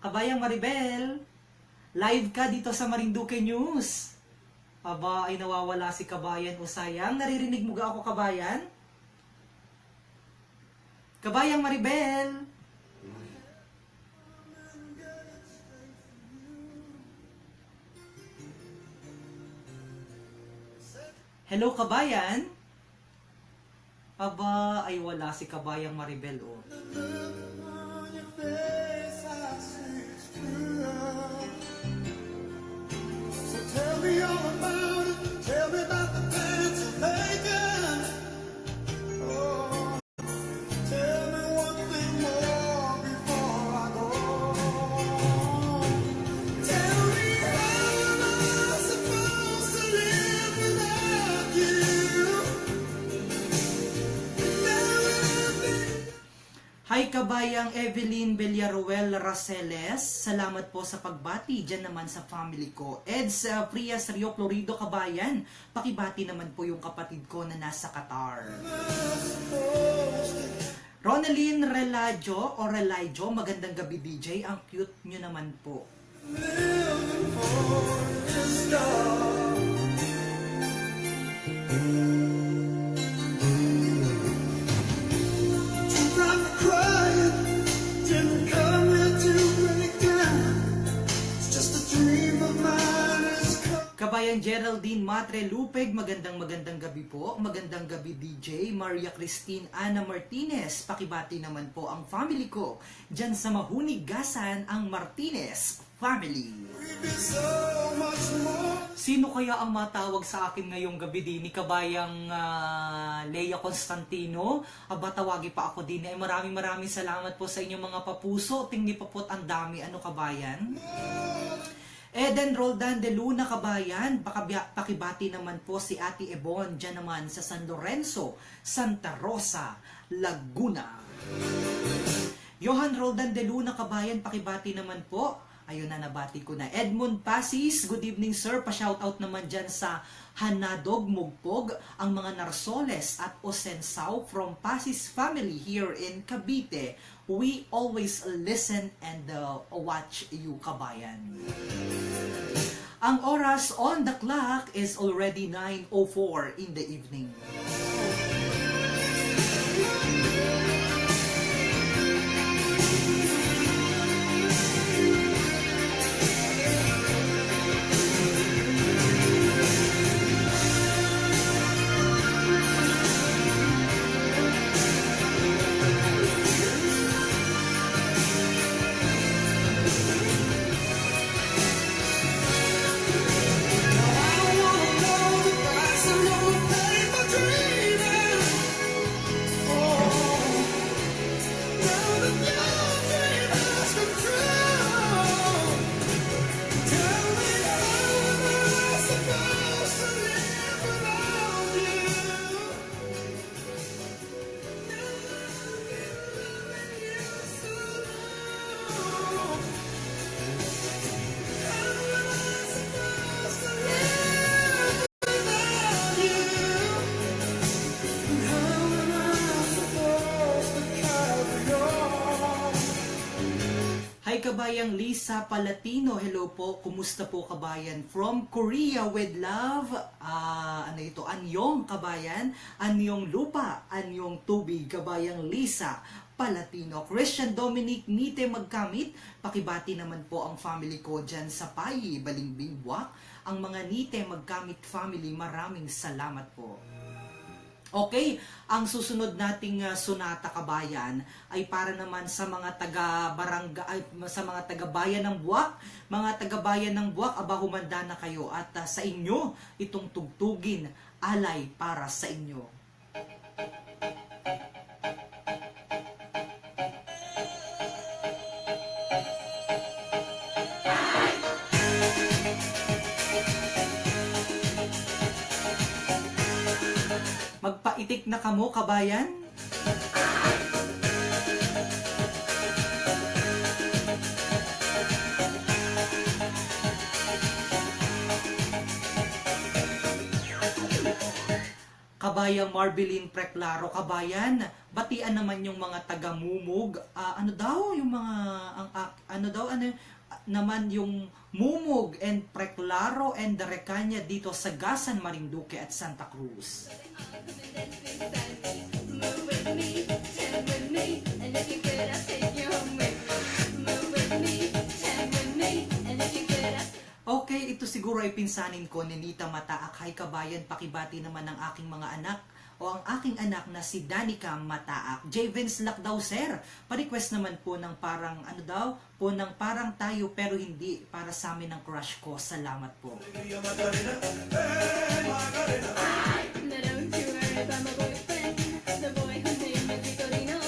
Kabayang Maribel? Live ka dito sa Marinduque News. Aba, ay nawawala si Kabayan o sayang. Naririnig mo ga ako Kabayan? Kabayang Maribel? Hello, Kabayan? Aba, ay wala si Kabayang Maribel, oh. So tell me all about it. Tell me about the dance you're making. Oh, tell me one thing more before I go. Tell me how am I supposed to live without you? Hi Kabayang Evelyn Villaruel Raceles, salamat po sa pagbati dyan naman sa family ko. Eds Frias Rio Florido Kabayan, pakibati naman po yung kapatid ko na nasa Qatar. Ronaldine Relajo o Relajo, magandang gabi DJ, ang cute nyo naman po. Living for this star. Kabayan Geraldine Matre Lupeg, magandang gabi po. Magandang gabi DJ Maria Christine Ana Martinez. Pakibati naman po ang family ko dyan sa Mahunigasan, ang Martinez family. Sino kaya ang matawag sa akin ngayong gabi din? Ni Kabayang Leia Constantino? Aba, tawagi pa ako din. Ay maraming salamat po sa inyong mga papuso. Tingni pa po't ang dami. Ano Kabayan? Eden Roldan de Luna Kabayan, pakibati naman po si Ate Ebon dyan naman sa San Lorenzo, Santa Rosa, Laguna. Johan Roldan de Luna Kabayan, pakibati naman po. Ayun na, nabati ko na. Edmund Pasis, good evening sir. Pa-shoutout naman dyan sa Hanadog, Mugpog, ang mga Narsoles at Osensao from Pasis family here in Cavite. We always listen and watch you, Kabayan. Ang oras on the clock is already 9:04 in the evening. I don't wanna know the price of your paper dream. Hi kabayang Lisa Palatino, hello po, kumusta po kabayan? From Korea with love, ano ito, anyong kabayan, anyong lupa, anyong tubig, kabayang Lisa Palatino. Christian Dominic Nite Magkamit, pakibati naman po ang family ko dyan sa Payi, Balimbing, Buwak. Ang mga Nite Magkamit family, maraming salamat po. Okay, ang susunod nating sonata kabayan ay para naman sa mga taga-barangay, sa mga taga-bayan ng Buwak. Mga taga-bayan ng Buwak, aba humanda na kayo at sa inyo itong tugtugin, alay para sa inyo. Magpaitik na kamo kabayan. Kabayang Marbilin Preclaro, kabayan, batian naman yung mga taga-Mumug. Ano daw yung mga naman yung Mumug and Preclaro and Recanya dito sa Gasan, Marinduque at Santa Cruz. Okay, ito siguro ay pinsanin ko ni Nita Mataak. Hay kabayan, pakibati naman ng aking mga anak o ang aking anak na si Danica Mataak. J. Vince Lac daw, sir. Pa-request naman po ng parang, ng parang tayo pero hindi para sa amin ng crush ko. Salamat po. Now don't you worry about my boyfriend, the boy whose name is Vitorino.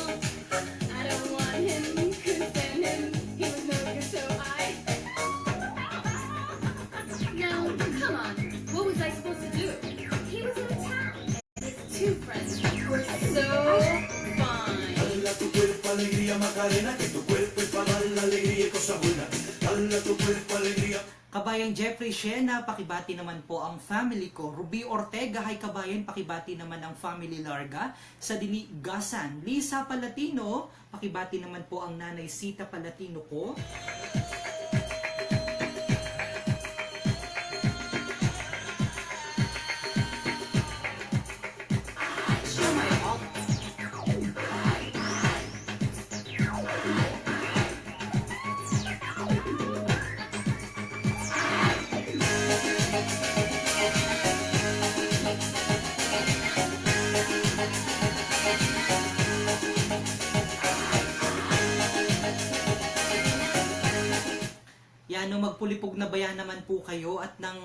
I don't want him, couldn't stand him, he was no good, so I... Now, come on, what was I supposed to do? He was in town, and his two friends were so fine. Dala tu cuerpo alegría Macarena, que tu cuerpo es para dar la alegría y cosa buena. Dala tu cuerpo alegría. Kabayang Jeffrey Shena, pakibati naman po ang family ko. Ruby Ortega, hay kabayan, pakibati naman ang family Larga sa Dili Gasan. Lisa Palatino, pakibati naman po ang nanay Sita Palatino ko. Yan, no, magpulipog na bayan naman po kayo at nang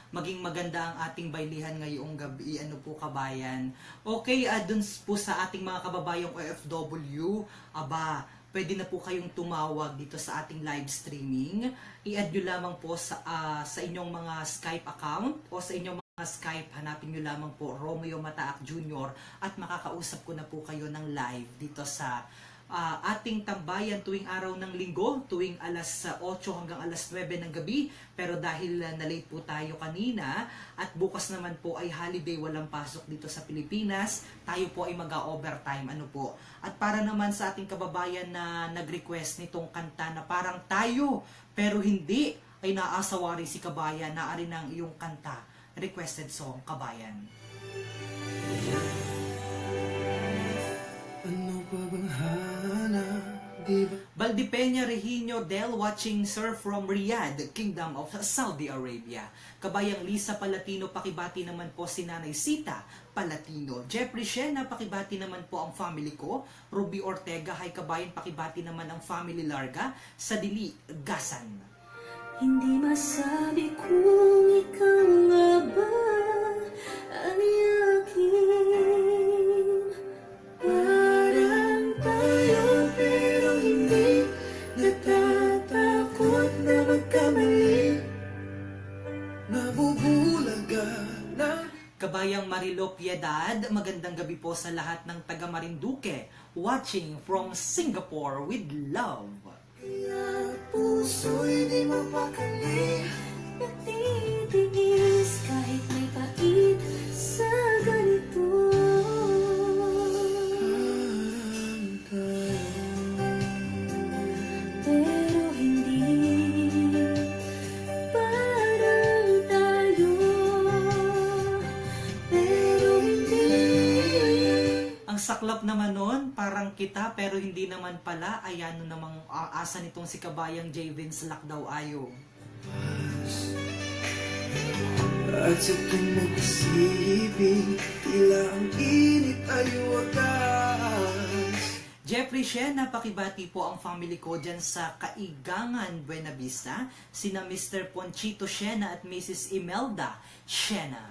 maging maganda ang ating baylihan ngayong gabi, ano po kabayan. Okay, dun po sa ating mga kababayang OFW, pwede na po kayong tumawag dito sa ating live streaming. I-add nyo lamang po sa inyong mga Skype account o sa inyong mga Skype, hanapin nyo lamang po Romeo Mataak Jr. at makakausap ko na po kayo ng live dito sa ating tambayan tuwing araw ng linggo, tuwing alas 8 hanggang alas 9 ng gabi. Pero dahil na-late po tayo kanina at bukas naman po ay holiday, walang pasok dito sa Pilipinas, tayo po ay mag-overtime. Ano po? At para naman sa ating kababayan na nag-request nitong kanta na parang tayo, pero hindi, ay naasawa rin si kabayan na arin ng iyong kanta. Requested song, kabayan. Ano pa bang hanap, di ba? Valdipeña Regino Del watching sir from Riyadh, Kingdom of Saudi Arabia. Kabayang Lisa Palatino, pakibati naman po si Nanay Sita Palatino. Jeffrey Shena, pakibati naman po ang family ko. Ruby Ortega, hay kabayan, pakibati naman ang family Larga sa Dili, Gasan. Hindi masabi kung ikaw nga ba ang aking parang tayo, pero hindi natatakot na magkamali. Nabubulaga na Kabayang Marilo Piedad, magandang gabi po sa lahat ng taga Marinduque, watching from Singapore with love. kaya puso'y di mapakali. Natitiis kahit may pait sa ganito. Parang tayo, naman nun, parang kita pero hindi naman pala. Ayan no namang asa nitong si kabayang J. Vince Lakdaw Ayo. At sa tunog-isipin, tila ang init ay wagas. Jeffrey Shena, pakibati po ang family ko dyan sa Kaigangan, Buena Vista. Sina Mr. Ponchito Shena at Mrs. Imelda Shena.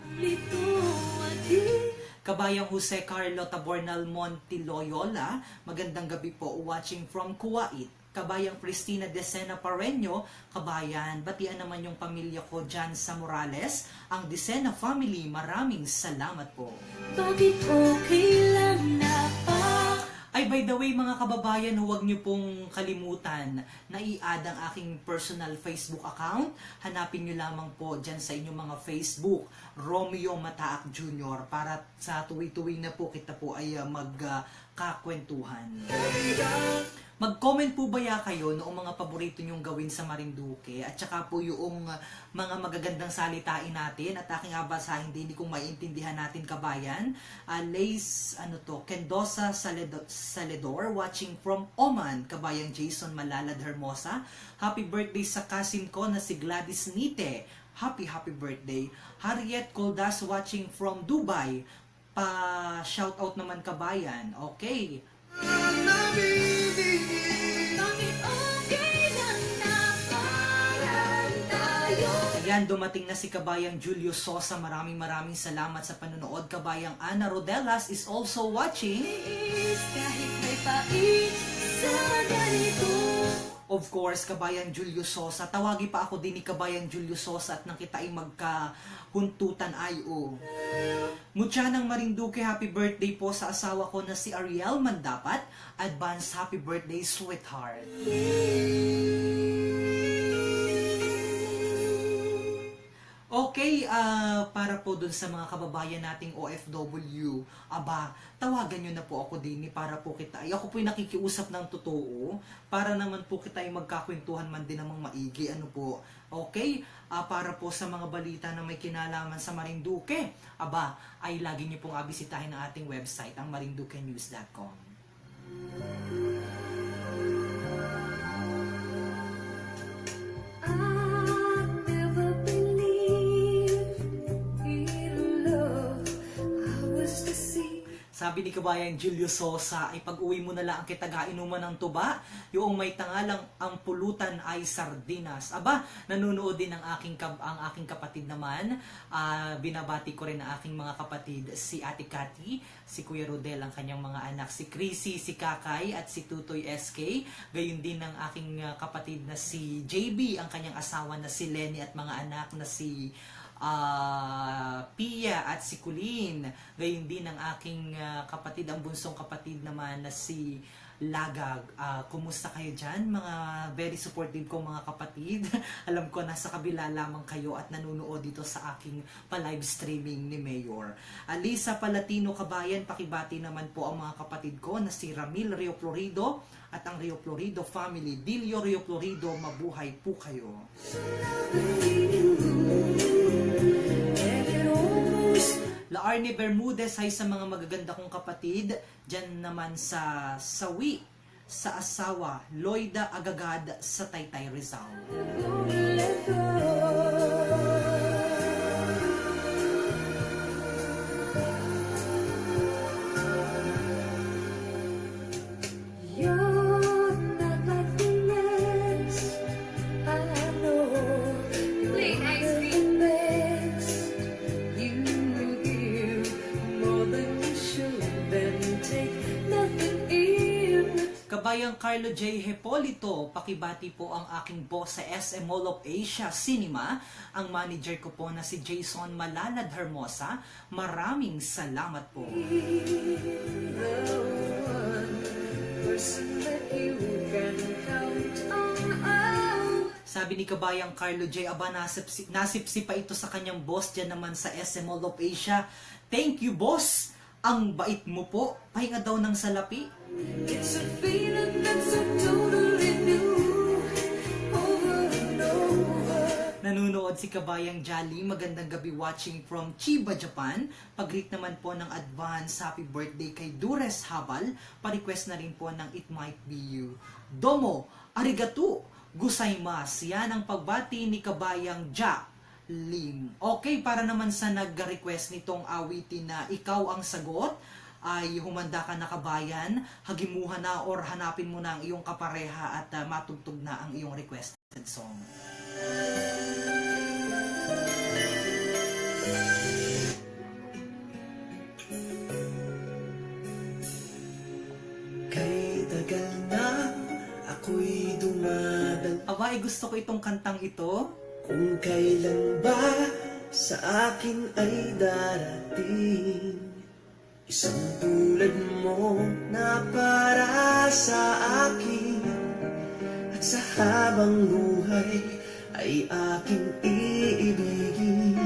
Kabayang Jose Carlo Tabornal Montiloyola, magandang gabi po, watching from Kuwait. Kabayang Cristina Decena Pareño, kabayan, batian naman yung pamilya ko dyan sa Morales, ang Decena family, maraming salamat po. Bakit okay lang na pa? Ay, by the way, mga kababayan, huwag niyo pong kalimutan na i-add ang aking personal Facebook account. Hanapin niyo lamang po dyan sa inyong mga Facebook, Romeo Mataak Jr. para sa tuwi-tuwi na po kita po ay magkakwentuhan. Mag-comment po baya kayo noong mga paborito nyong gawin sa Marinduque at saka po yung mga magagandang salitain natin at aking abasahin din, hindi kong maintindihan natin kabayan. Lace, Kendosa Saledor, watching from Oman, kabayang Jason Malalad Hermosa. Happy birthday sa kasim ko na si Gladys Nite. Happy birthday. Harriet Coldas watching from Dubai. Pa-shoutout naman kabayan. Okay. Bakit okay lang na parang tayo? Ayan, dumating na si kabayang Julio Sosa. Maraming salamat sa panonood. Kabayang Ana Rodelas is also watching. Kahit may pait sa ganito. Of course, kabayang Julio Sosa. Tawagi pa ako din ni kabayang Julio Sosa at nang kita ay magkahuntutan ay Mutya ng Marinduque, happy birthday po sa asawa ko na si Ariel Mandapat. Advance happy birthday, sweetheart. Okay, para po dun sa mga kababayan nating OFW, tawagan nyo na po ako din para po kita, ako po'y nakikiusap ng totoo, para naman po kita ay magkakwentuhan man din namang maigi, okay? Para po sa mga balita na may kinalaman sa Marinduque, ay lagi nyo pong abisitahin ang ating website, ang marinduquenews.com. Sabi ni kabayang Julio Sosa, ay pag-uwi mo na lang kita gainuman ng tuba, yung may tangalang ang pulutan ay sardinas. Nanonood din ang aking kapatid naman. Binabati ko rin ang aking mga kapatid, si Ate Cathy, si Kuya Rodel, ang kanyang mga anak, si Chrissy, si Kakay, at si Tutoy SK. Gayun din ang aking kapatid na si JB, ang kanyang asawa na si Lenny, at mga anak na si Pia at si Kulin. Gayon din ang aking kapatid, ang bunsong kapatid naman na si Lagag. Kumusta kayo dyan? Mga very supportive ko mga kapatid. Alam ko nasa kabila lamang kayo at nanonood dito sa aking pa-live streaming ni Mayor. Lisa Palatino kabayan, pakibati naman po ang mga kapatid ko na si Ramil Rio Florido at ang Rio Florido family. Dilio Rio Florido, mabuhay po kayo. La Arne Bermudez, ay sa mga magaganda kong kapatid, dyan naman sa Sawi, sa asawa, Loida Agagad sa Taytay Rizal. Kabayang Carlo J. Hepolito, pakibati po ang aking boss sa SM Mall of Asia Cinema, ang manager ko po na si Jason Malalad Hermosa. Maraming salamat po. Sabi ni kabayang Carlo J. Nasipsi pa ito sa kanyang boss dyan naman sa SM Mall of Asia. Thank you, boss! Ang bait mo po. Pahinga daw ng salapi. It's a feeling that's so totally new, over and over. Nanunood si Kabayang Jolly. Magandang gabi watching from Chiba, Japan. Pag-greet naman po ng advance happy birthday kay Dures Habal. Pa-request na rin po ng It Might Be You. Domo, arigato, gozaimasu. Yan ang pagbati ni Kabayang Ja Lim. Okay, para naman sa nag-request nitong awitin na ikaw ang sagot, ay humanda ka na kabayan, hagimuhan na or hanapin mo na ang iyong kapareha at matugtog na ang iyong requested song. Kay tagal na ako'y dumadang Aba, gusto ko itong kantang ito. kung kailan ba sa akin ay darating isang tulad mo na para sa akin at sa habang buhay ay aking iibigin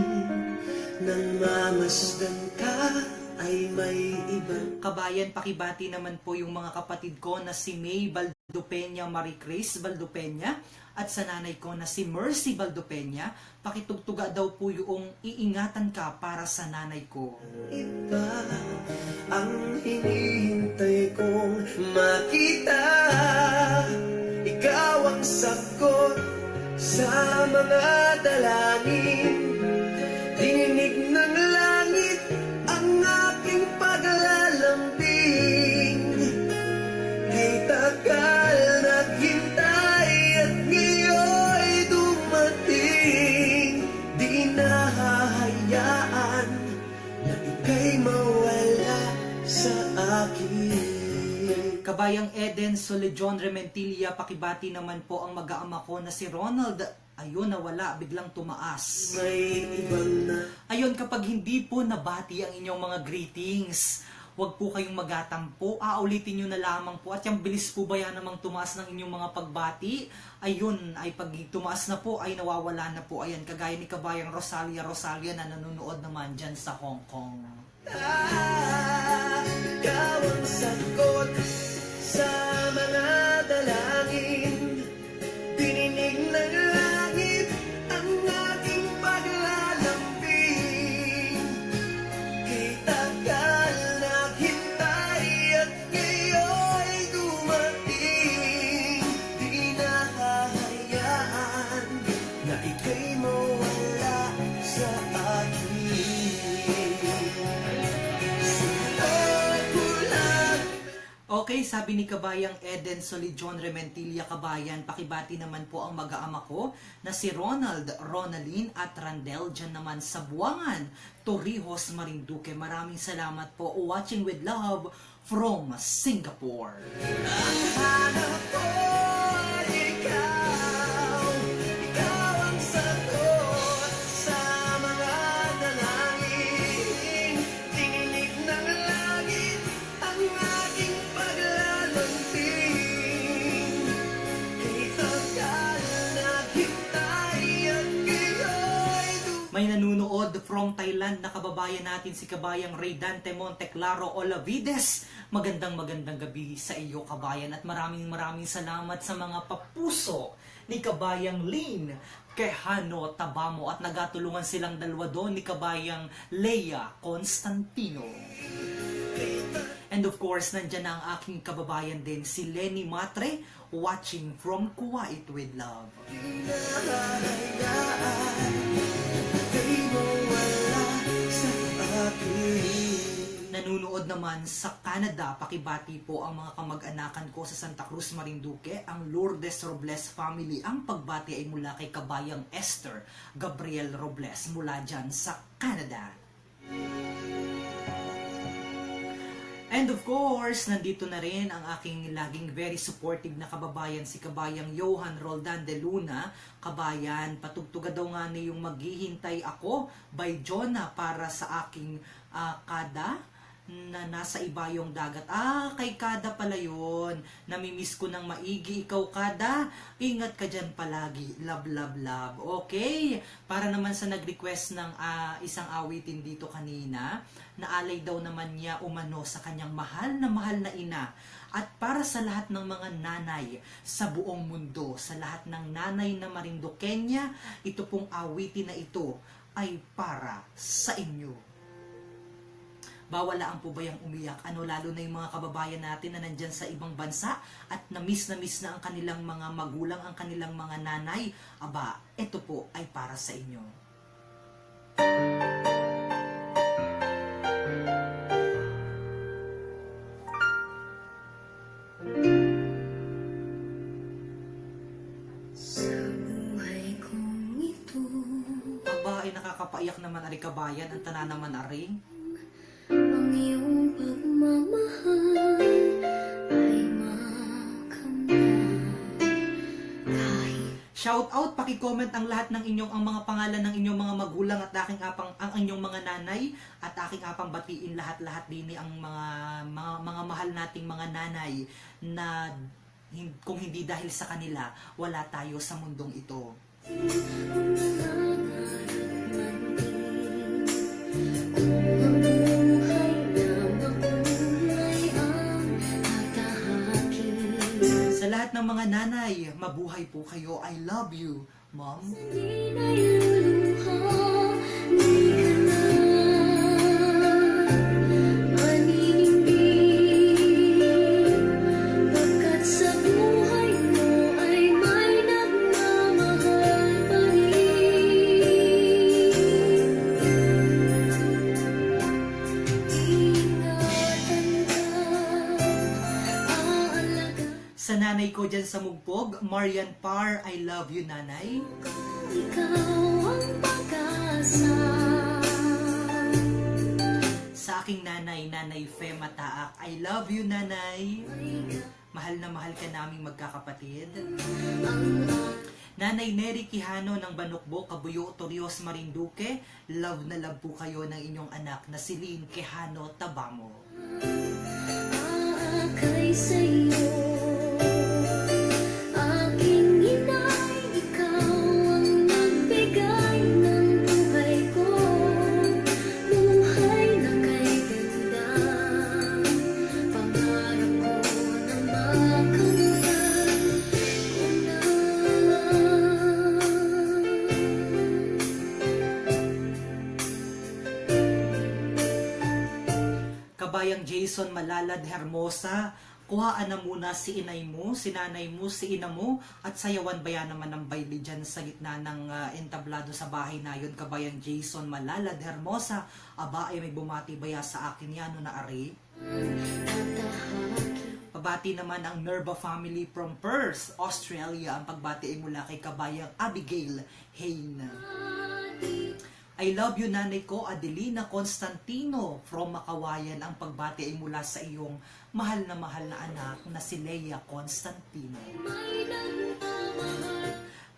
nang mamasdan ka ay may ibang Kabayan, pakibati naman po yung mga kapatid ko na si May Baldopeña, Marie Grace Baldopeña, at sa nanay ko na si Mercy Baldopeña. Pakitugtuga daw po yung iingatan ka para sa nanay ko. iba ang hinihintay kong makita. Ikaw ang sagot sa mga dalangin. Dinig ng langit ang aking paglalambing. Kay tagal naghintay at ngayon'y dumating. Di nahahayaan na ika'y mawala sa akin. Kabayang Eden Solejon Rementilla, pakibati naman po ang mag-aama ko na si Ronald. Ayun, nawala, biglang tumaas. May ibang na Ayun, kapag hindi po nabati ang inyong mga greetings, huwag po kayong magatampo. Ulitin nyo na lamang po. At yung bilis po ba yan namang tumaas ng inyong mga pagbati? Ayun, ay pag tumaas na po, ay nawawala na po. Ayan, kagaya ni Kabayang Rosalia na nanonood naman dyan sa Hong Kong. ikaw ang sagot sa mga dalangin. Dininig ng langit ang aking paglalambing. Kay tagal naghintay at ngayon'y dumating. Di nahahayaan na ika'y mawala sa akin. Sunod ko lang Okay, sabi ni Kabayang Eden Solijon Rementilla, Kabayan, pakibati naman po ang mag-aama ko na si Ronald, Ronalyn at Randel dyan naman sa Buangan, Torrijos, Marinduque. Maraming salamat po. Watching with love from Singapore. hanap ko ikaw. Ikaw ang sagot sa mga dalangin. Dininig ng langit ang aking paglalambing. Kay tagal naghintay at ngayon'y May nanunood from Thailand na kababayan natin si Kabayang Raydante Monteclaro Olavides. Magandang gabi sa iyo, Kabayan, at maraming salamat sa mga papuso ni Kabayang Lynn Quejano Tabamo at nagatulungan silang dalawa doon ni Kabayang Leia Constantino. And of course, nandyan na ang aking kababayan din, si Lenny Matre, watching from Kuwait with love. ika'y mawala sa akin. Nanunood naman sa Canada, pakibati po ang mga kamag-anakan ko sa Santa Cruz, Marinduque, ang Lourdes Robles family. Ang pagbati ay mula kay Kabayang Esther Gabriel Robles mula dyan sa Canada. And of course, nandito na rin ang aking laging very supportive na kababayan, si Kabayang Johan Roldan de Luna. Kabayan, patugtuga daw nga niyong Maghihintay Ako by Jonah para sa aking kada na nasa ibayong dagat. Kay Kada pala yun. Namimiss ko ng maigi. Ikaw, Kada, ingat ka dyan palagi. Love, love, love. Okay? Para naman sa nag-request ng isang awitin dito kanina, naalay daw naman niya umano sa kanyang mahal na ina. At para sa lahat ng mga nanay sa buong mundo, sa lahat ng nanay na Marindokenya, ito pong awitin na ito ay para sa inyo. Bawalaan po ba yung umiyak? Lalo na yung mga kababayan natin na nandyan sa ibang bansa at na-miss na ang kanilang mga magulang, ang kanilang mga nanay. Aba, ito po ay para sa inyo. Sa buhay kong ito, Aba, ay nakakapaiyak naman ari kabayan, ang tanan naman ari. ang iyong pagmamahal ay makamtan. Kahit Shout out, paki-comment ang lahat ng inyong ang mga pangalan ng inyong mga magulang at aking apang ang inyong mga nanay at aking apang batiin lahat-lahat din ang mga mahal nating mga nanay na kung hindi dahil sa kanila, wala tayo sa mundong ito. Sa lahat ng mga nanay, mabuhay po kayo. I love you, Mom. Pagkat sa buhay mo ay may nagmamahal pa rin. Ingatan ka, aalaga. Sa nanay ko dyan sa Mugpog, Marian Par, I love you, nanay. Ikaw ang pag-asa. Sa aking nanay, Nanay Fe Mataak, I love you, nanay. Mahal na mahal ka naming magkakapatid. Nanay Neri Quijano ng Banukbo, Kabuyo, Torios, Marinduque, love na love po kayo ng inyong anak na si Lynn Quijano Tabamo. Aakay sa'yo, aking inay, ikaw ang nagbigay ng buhay ko. Buhay na kay ganda, pangarap ko na makamtan ko na. Kabayang Jason Malalad Hermosa, kuhaan na muna si inay mo, si nanay mo, si ina mo, at sayawan bayan naman ng baile dyan sa gitna ng entablado sa bahay na yun. Kabayang Jason Malalad Hermosa, aba ay may bumati baya sa akin yan na ari. Pabati naman ang Nerva family from Perth, Australia. Ang pagbati ay mula kay Kabayang Abigail Hain. I love you, nanay ko, Adelina Constantino from Makawayan. Ang pagbati ay mula sa iyong mahal na anak na si Leia Constantino.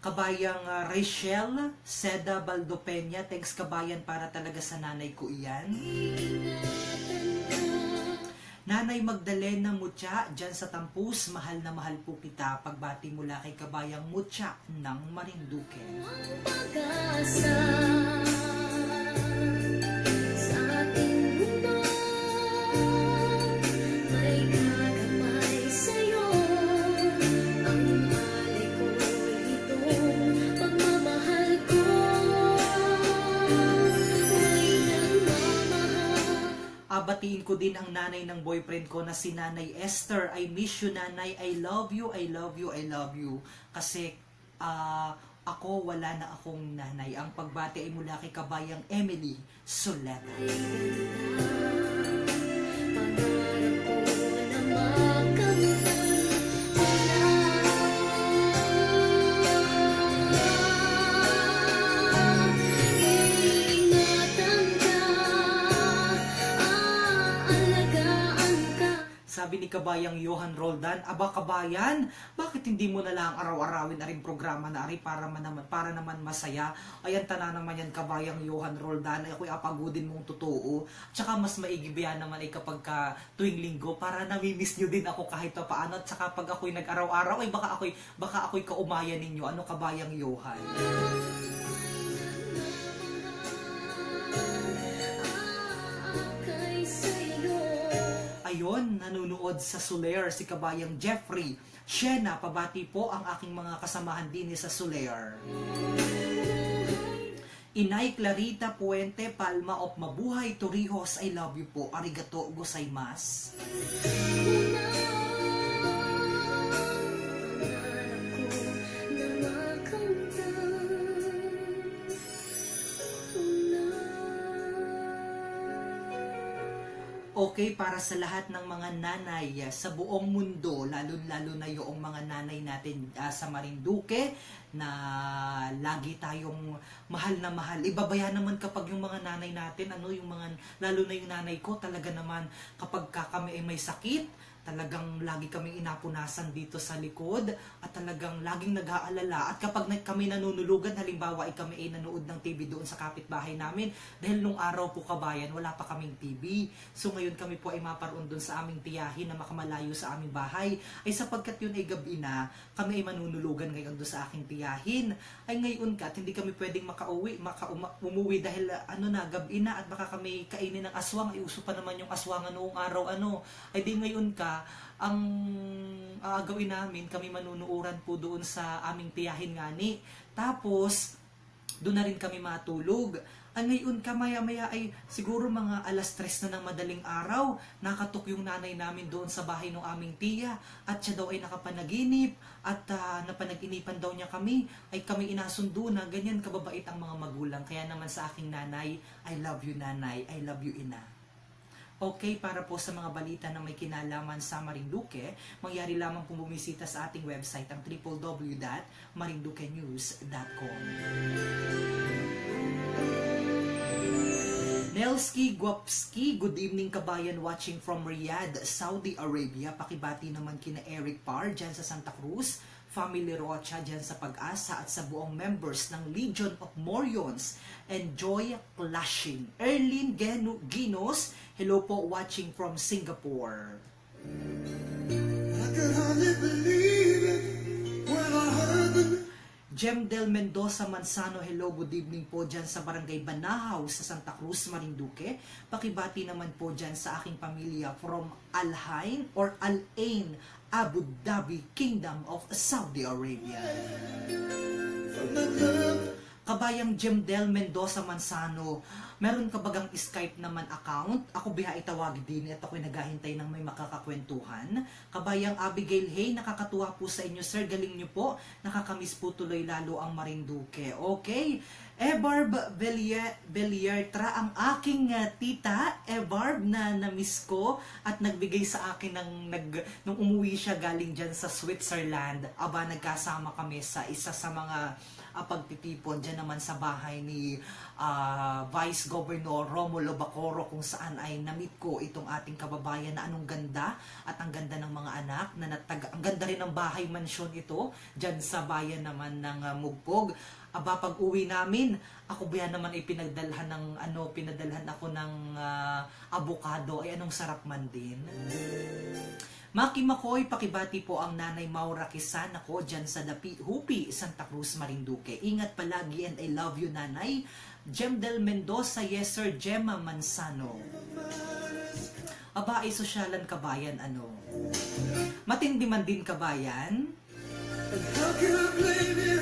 Kabayang Rachel Seda Baldopeña, thanks kabayan, para talaga sa nanay ko iyan. Nanay Magdalena Mutya, dyan sa Tampus, mahal na mahal po kita. Pagbati mula kay Kabayang Mutya ng Marinduque. Pag-asa sa ating mundo, may gagamay sa'yo. Ang alay ko itong pagmamahal ko, may nagmamahal. Batiin ko din ang nanay ng boyfriend ko na si Nanay Esther. I miss you, nanay. I love you, I love you, I love you. Kasi ako, wala na akong nanay. Ang pagbati ay mula kay Kabayang Emily Soleta. Pangarap ko na makamtan ingatan ka, aalagaan ka. Sabi ni Kabayang Johan Roldan, aba kabayan, bakit hindi mo na lang araw-arawin aring programa na ari para naman masaya? Ayan, tanan naman yan Kabayang Johan Roldan, ay ako'y apagudin mong totoo. Tsaka mas maigibihan naman ay kapag tuwing linggo para namimiss nyo din ako kahit pa paano. At tsaka pag ako'y nag-araw-araw, ay baka ako'y kaumayan ninyo. Ano Kabayang Johan? Aakay sa'yo. ayon, nanonood sa Soler si kabayang Jeffrey Shena. Pabati po ang aking mga kasamahan din sa Soler. Inay Clarita Puente Palma of Mabuhay Torrijos, I love you po. Arigato gozaimasu. Okay, para sa lahat ng mga nanay sa buong mundo, lalo-lalo na yung mga nanay natin sa Marinduque, na lagi tayong mahal na mahal. Ibabaya naman kapag yung mga nanay natin, yung mga, lalo na yung nanay ko, talaga naman kapag kami ay may sakit, talagang lagi kaming inapunasan dito sa likod at talagang laging nag-aalala. At kapag kami nanunulugan, halimbawa ay kami ay nanood ng TV doon sa kapitbahay namin, dahil nung araw po kabayan, wala pa kaming TV. So ngayon kami po ay maparoon doon sa aming tiyahin na makamalayo sa aming bahay. Ay sapagkat yun ay gabi na, kami ay manunulugan ngayon doon sa aking tiyahin. Ay ngayon ka, hindi kami pwedeng umuwi dahil gabi na at baka kami kainin ng aswang. Ay uso pa naman yung aswangan noong araw ay di ngayon ka, ang gawin namin, kami manunuuran po doon sa aming tiyahin ngani. Tapos, doon na rin kami matulog. Ngayon ka, maya-maya ay siguro mga 3:00 na ng madaling araw, nakatok yung nanay namin doon sa bahay ng aming tiya. At siya daw ay nakapanaginip at napanaginipan daw niya kami. Ay kami inasundo na, ganyan kababait ang mga magulang. Kaya naman sa aking nanay, I love you nanay, I love you ina. Okay, para po sa mga balita na may kinalaman sa Marinduque, mangyari lamang po bumisita sa ating website, ang www.marinduquenews.com. Nelski Guapski, good evening kabayan watching from Riyadh, Saudi Arabia. Pakibati naman kina Eric Parr dyan sa Santa Cruz, Family Rocha dyan sa Pag-asa at sa buong members ng Legion of Morions. Enjoy clashing. Erlyn Ginos, hello po watching from Singapore. I could hardly believe it when I heard the Jem Del Mendoza Mansano, hello, good evening po dyan sa Barangay Banahaw sa Santa Cruz, Marinduque. Pakibati naman po dyan sa aking pamilya from Al Ain or Al Ain, Abu Dhabi, Kingdom of Saudi Arabia. Kabayang Jem Del Mendoza Mansano, meron ka bagang Skype naman account? Ako biha itawag din at ako'y naghahintay ng may makakakwentuhan. Kabayang Abigail Hay, nakakatuwa po sa inyo sir, galing nyo po. Nakakamiss po tuloy lalo ang Marinduque. Okay, Ebarb Belliertra, ang aking tita, Ebarb, na namiss ko at nagbigay sa akin nung umuwi siya galing dyan sa Switzerland. Aba, nagkasama kami sa isa sa mga pagtitipon dyan naman sa bahay ni Vice Governor Romulo Bacoro, kung saan ay namit ko itong ating kababayan na anong ganda at ang ganda ng mga anak na ang ganda rin ng bahay mansyon ito dyan sa bayan naman ng Mugpog. Aba, pag uwi namin, ako ba naman ay pinadalhan ako ng avocado, ay anong sarap man din. Maki Makoy, pakibati po ang Nanay Maura Kisan ako dyan sa Hupi, Santa Cruz, Marinduque. Ingat palagi and I love you, Nanay. Jem Del Mendoza, yes sir, Gemma Mansano. Aba, ay sosyalan kabayan, matindi man din kabayan. And how can I blame you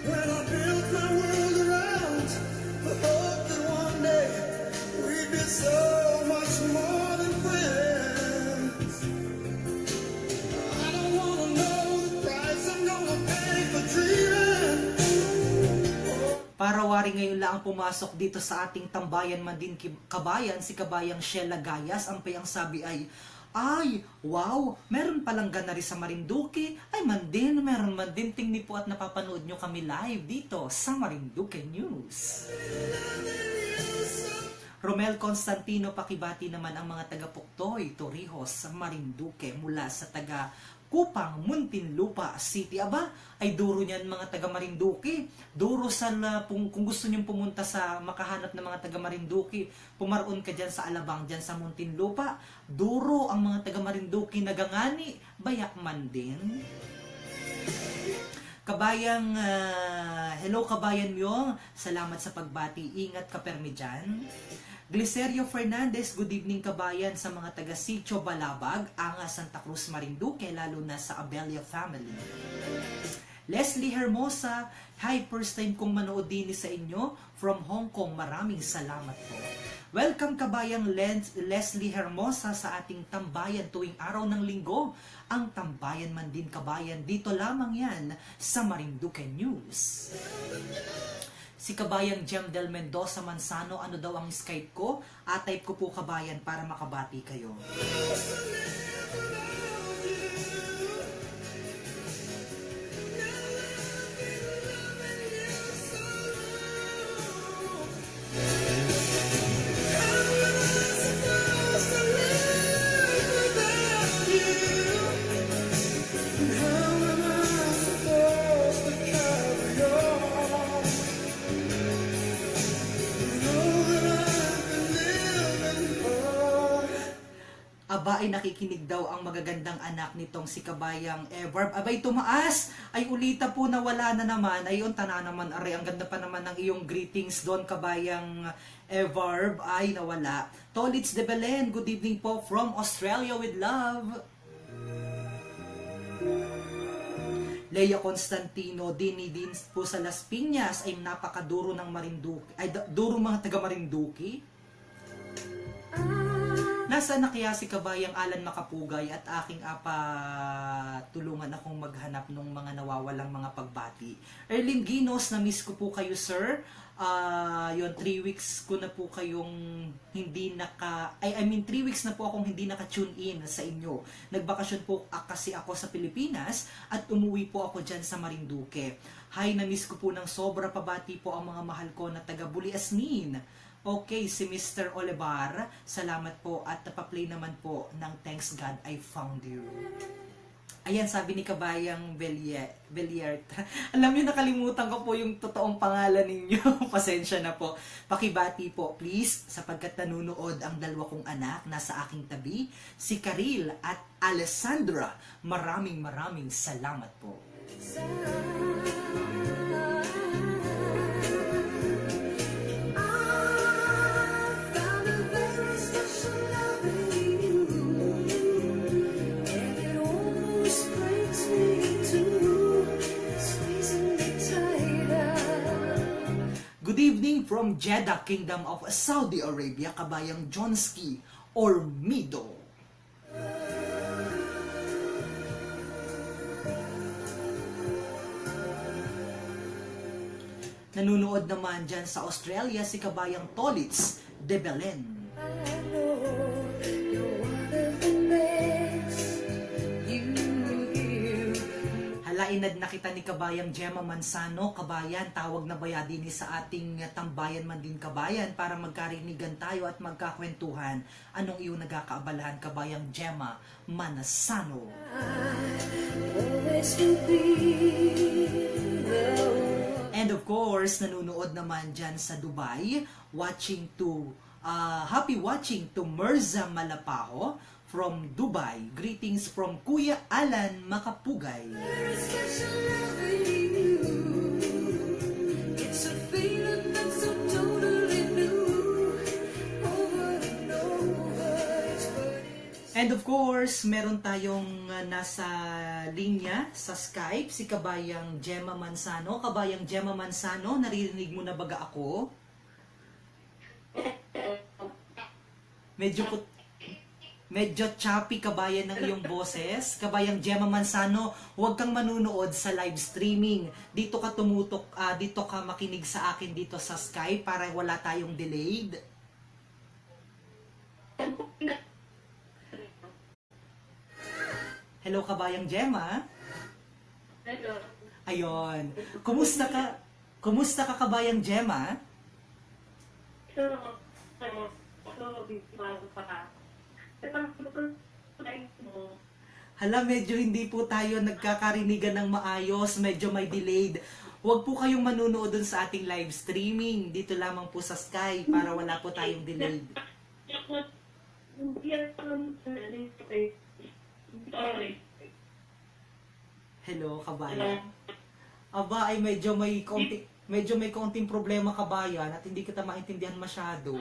when I built my world around the hope that one day we'd be so much more than friends. I don't wanna know the price I'm gonna pay for dreaming. Parawari ngayon lang pumasok dito sa ating tambayan man din kabayan, si kabayang Sheila Gayas. Ang payang sabi ay, wow, meron palang ganari sa Marinduque. Ay meron man din. Tingni po at napapanood nyo kami live dito sa Marinduque News. Romel Constantino, pakibati naman ang mga taga Puktoy, Torrijos, Marinduque, mula sa taga Kupang, Muntinlupa City. Aba, ay duro niyan mga taga Marinduque. Duro kung gusto niyong pumunta sa makahanap ng mga taga Marinduque, pumaroon ka dyan sa Alabang, dyan sa Muntinlupa. Duro ang mga taga Marinduque, nagangani, bayak man din. Kabayang, hello kabayan Myong, salamat sa pagbati, ingat ka permi dyan. Glicerio Fernandez, good evening kabayan sa mga taga Sitio Balabag, Anga, Santa Cruz, Marinduque, lalo na sa Abella family. Leslie Hermosa, hi, first time kong manood din sa inyo from Hong Kong. Maraming salamat po. Welcome kabayang Leslie Hermosa sa ating tambayan tuwing araw ng linggo. Ang tambayan man din kabayan, dito lamang yan sa Marinduque News. Si kabayang Jem Del Mendoza Manzano, ano daw ang Skype ko? Type ko po kabayan para makabati kayo. Aba ay nakikinig daw ang magagandang anak nitong si kabayang Everb. Abay tumaas! Ay ulita po na wala na naman. Ay unta na naman, aray, ang ganda pa naman ng iyong greetings doon kabayang Everb. Ay nawala. Tolits de Belen, good evening po from Australia with love. Leia Constantino, din po sa Las Piñas, ay napakaduro ng Marinduque. Ay duro mga taga Marinduque. Nasaan na kaya si kabayang Alan Makapugay at aking tulungan akong maghanap ng mga nawawalang mga pagbati. Erlin Ginos, na-miss ko po kayo sir. 3 weeks ko na po kayong hindi 3 weeks na po akong hindi naka-tune in sa inyo. Nagbakasyon po kasi ako sa Pilipinas at umuwi po ako dyan sa Marinduque. Hi, na-miss ko po ng sobra, pabati po ang mga mahal ko na taga Buliasnin. Okay, si Mr. Olivar, salamat po at napaplay naman po ng Thanks God I Found You. Ayan, sabi ni kabayang Beliert. Alam niyo, nakalimutan ko po yung totoong pangalan ninyo. Pasensya na po. Pakibati po, please, sapagkat nanunood ang dalawa kong anak nasa aking tabi, si Karil at Alessandra. Maraming salamat po. Good evening from Jeddah, Kingdom of Saudi Arabia, kabayang Jonsky or Mido. Nanunood naman dyan sa Australia si kabayang Tolits de Belen. Halainad na kita ni kabayang Gemma Manzano, kabayan, tawag na bayadi ni sa ating tambayan man din kabayan para magkarinigan tayo at magkakwentuhan. Anong iyong nagkakaabalahan kabayang Gemma Manzano? And of course, nanunood naman dyan sa Dubai, happy watching to Mirza Malapaho from Dubai. Greetings from Kuya Alan Makapugay. And of course, meron tayong nasa linya sa Skype, si kabayang Gemma Manzano. Kabayang Gemma Manzano, naririnig mo na baga ako? Medyo choppy kabayan ng iyong boses. Kabayang Gemma Manzano, huwag kang manunood sa live streaming. Dito ka tumutok, dito ka makinig sa akin dito sa Skype para wala tayong delayed. Hello kabayang Gemma. Hello. Ayon. Kumusta ka? Kumusta ka kabayang Gemma? Hala, medyo hindi po tayo nagkakarinigan ng maayos, medyo may delayed. Huwag po kayong manunood dun sa ating live streaming. Dito lamang po sa Sky para wala po tayong delayed. Hello, kabayan. Aba, ay medyo may konting problema kabayan at hindi kita maintindihan masyado.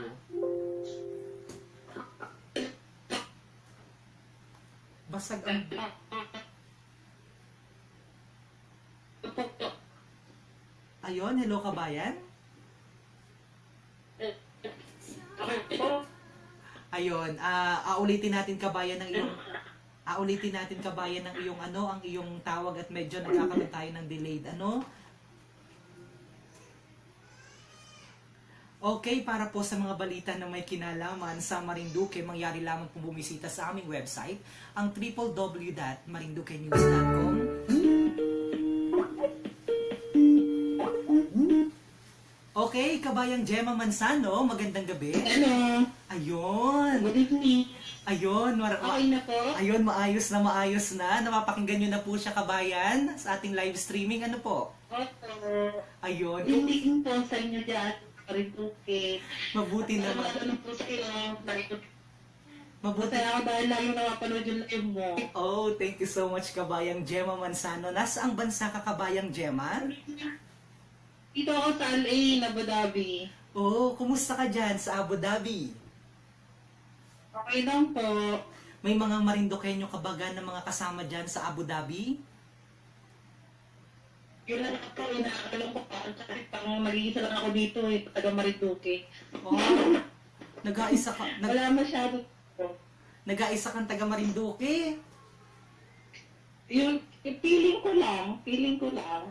Basag ang... Ayun, hello kabayan. Ayun, aulitin natin kabayan ng iyong ang iyong tawag at medyo nagkakaroon tayo ng delayed Okay, para po sa mga balita na may kinalaman sa Marinduque, mangyari lamang po bumisita sa aming website, ang www.marinduquenews.com. Okay, kabayang Gemma Manzano, magandang gabi. Hello. Ayun. Good evening. Ayun, Okay na po? ayun, maayos na. Napapakinggan nyo na po siya kabayan sa ating live streaming. Ano po? Opo. Ayun, Hindi po sa inyo dyan. Marinduque. mabuti naman. Ano po sa'yo? Mabuti. Masaya ako dahil lagi nakapanood yung live mo. Oh, thank you so much kabayang Gemma Manzano. Nasaang bansa ka kabayang Gemma? Dito ako sa LA, Abu Dhabi. Oh, kumusta ka dyan sa Abu Dhabi? Okay lang po. May mga Marinduqueño kabaga na mga kasama dyan sa Abu Dhabi? Yun lang ako, inaalam ko pa. Pang mag-iisa lang ako dito, taga Marinduque. Oh, nag-aisa Wala masyado. nag-aisa kang taga Marinduque? Yung feeling ko lang.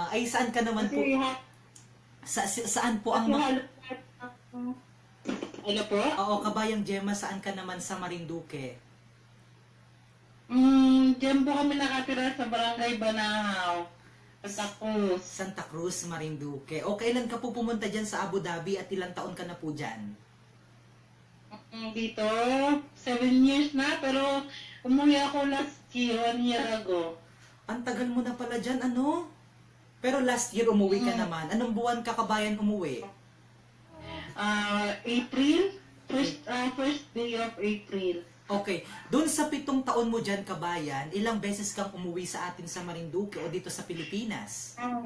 Ay saan ka naman po? Saan po ang Ano po? Oo, kabayang Gemma, saan ka naman sa Marinduque? Diyan po kami nakatira sa Barangay Banahaw. Santa Cruz. Santa Cruz, Marinduque. O kailan ka po pumunta dyan sa Abu Dhabi at ilang taon ka na po dyan? Dito, 7 years na, pero umuwi ako last year, 1 year ago. Ang tagal mo na pala dyan, ano? Pero last year umuwi ka naman. Anong buwan ka kabayan umuwi? April, first day of April. Okay, doon sa 7 taon mo dyan kabayan, ilang beses kang umuwi sa atin sa Marinduque o dito sa Pilipinas? 3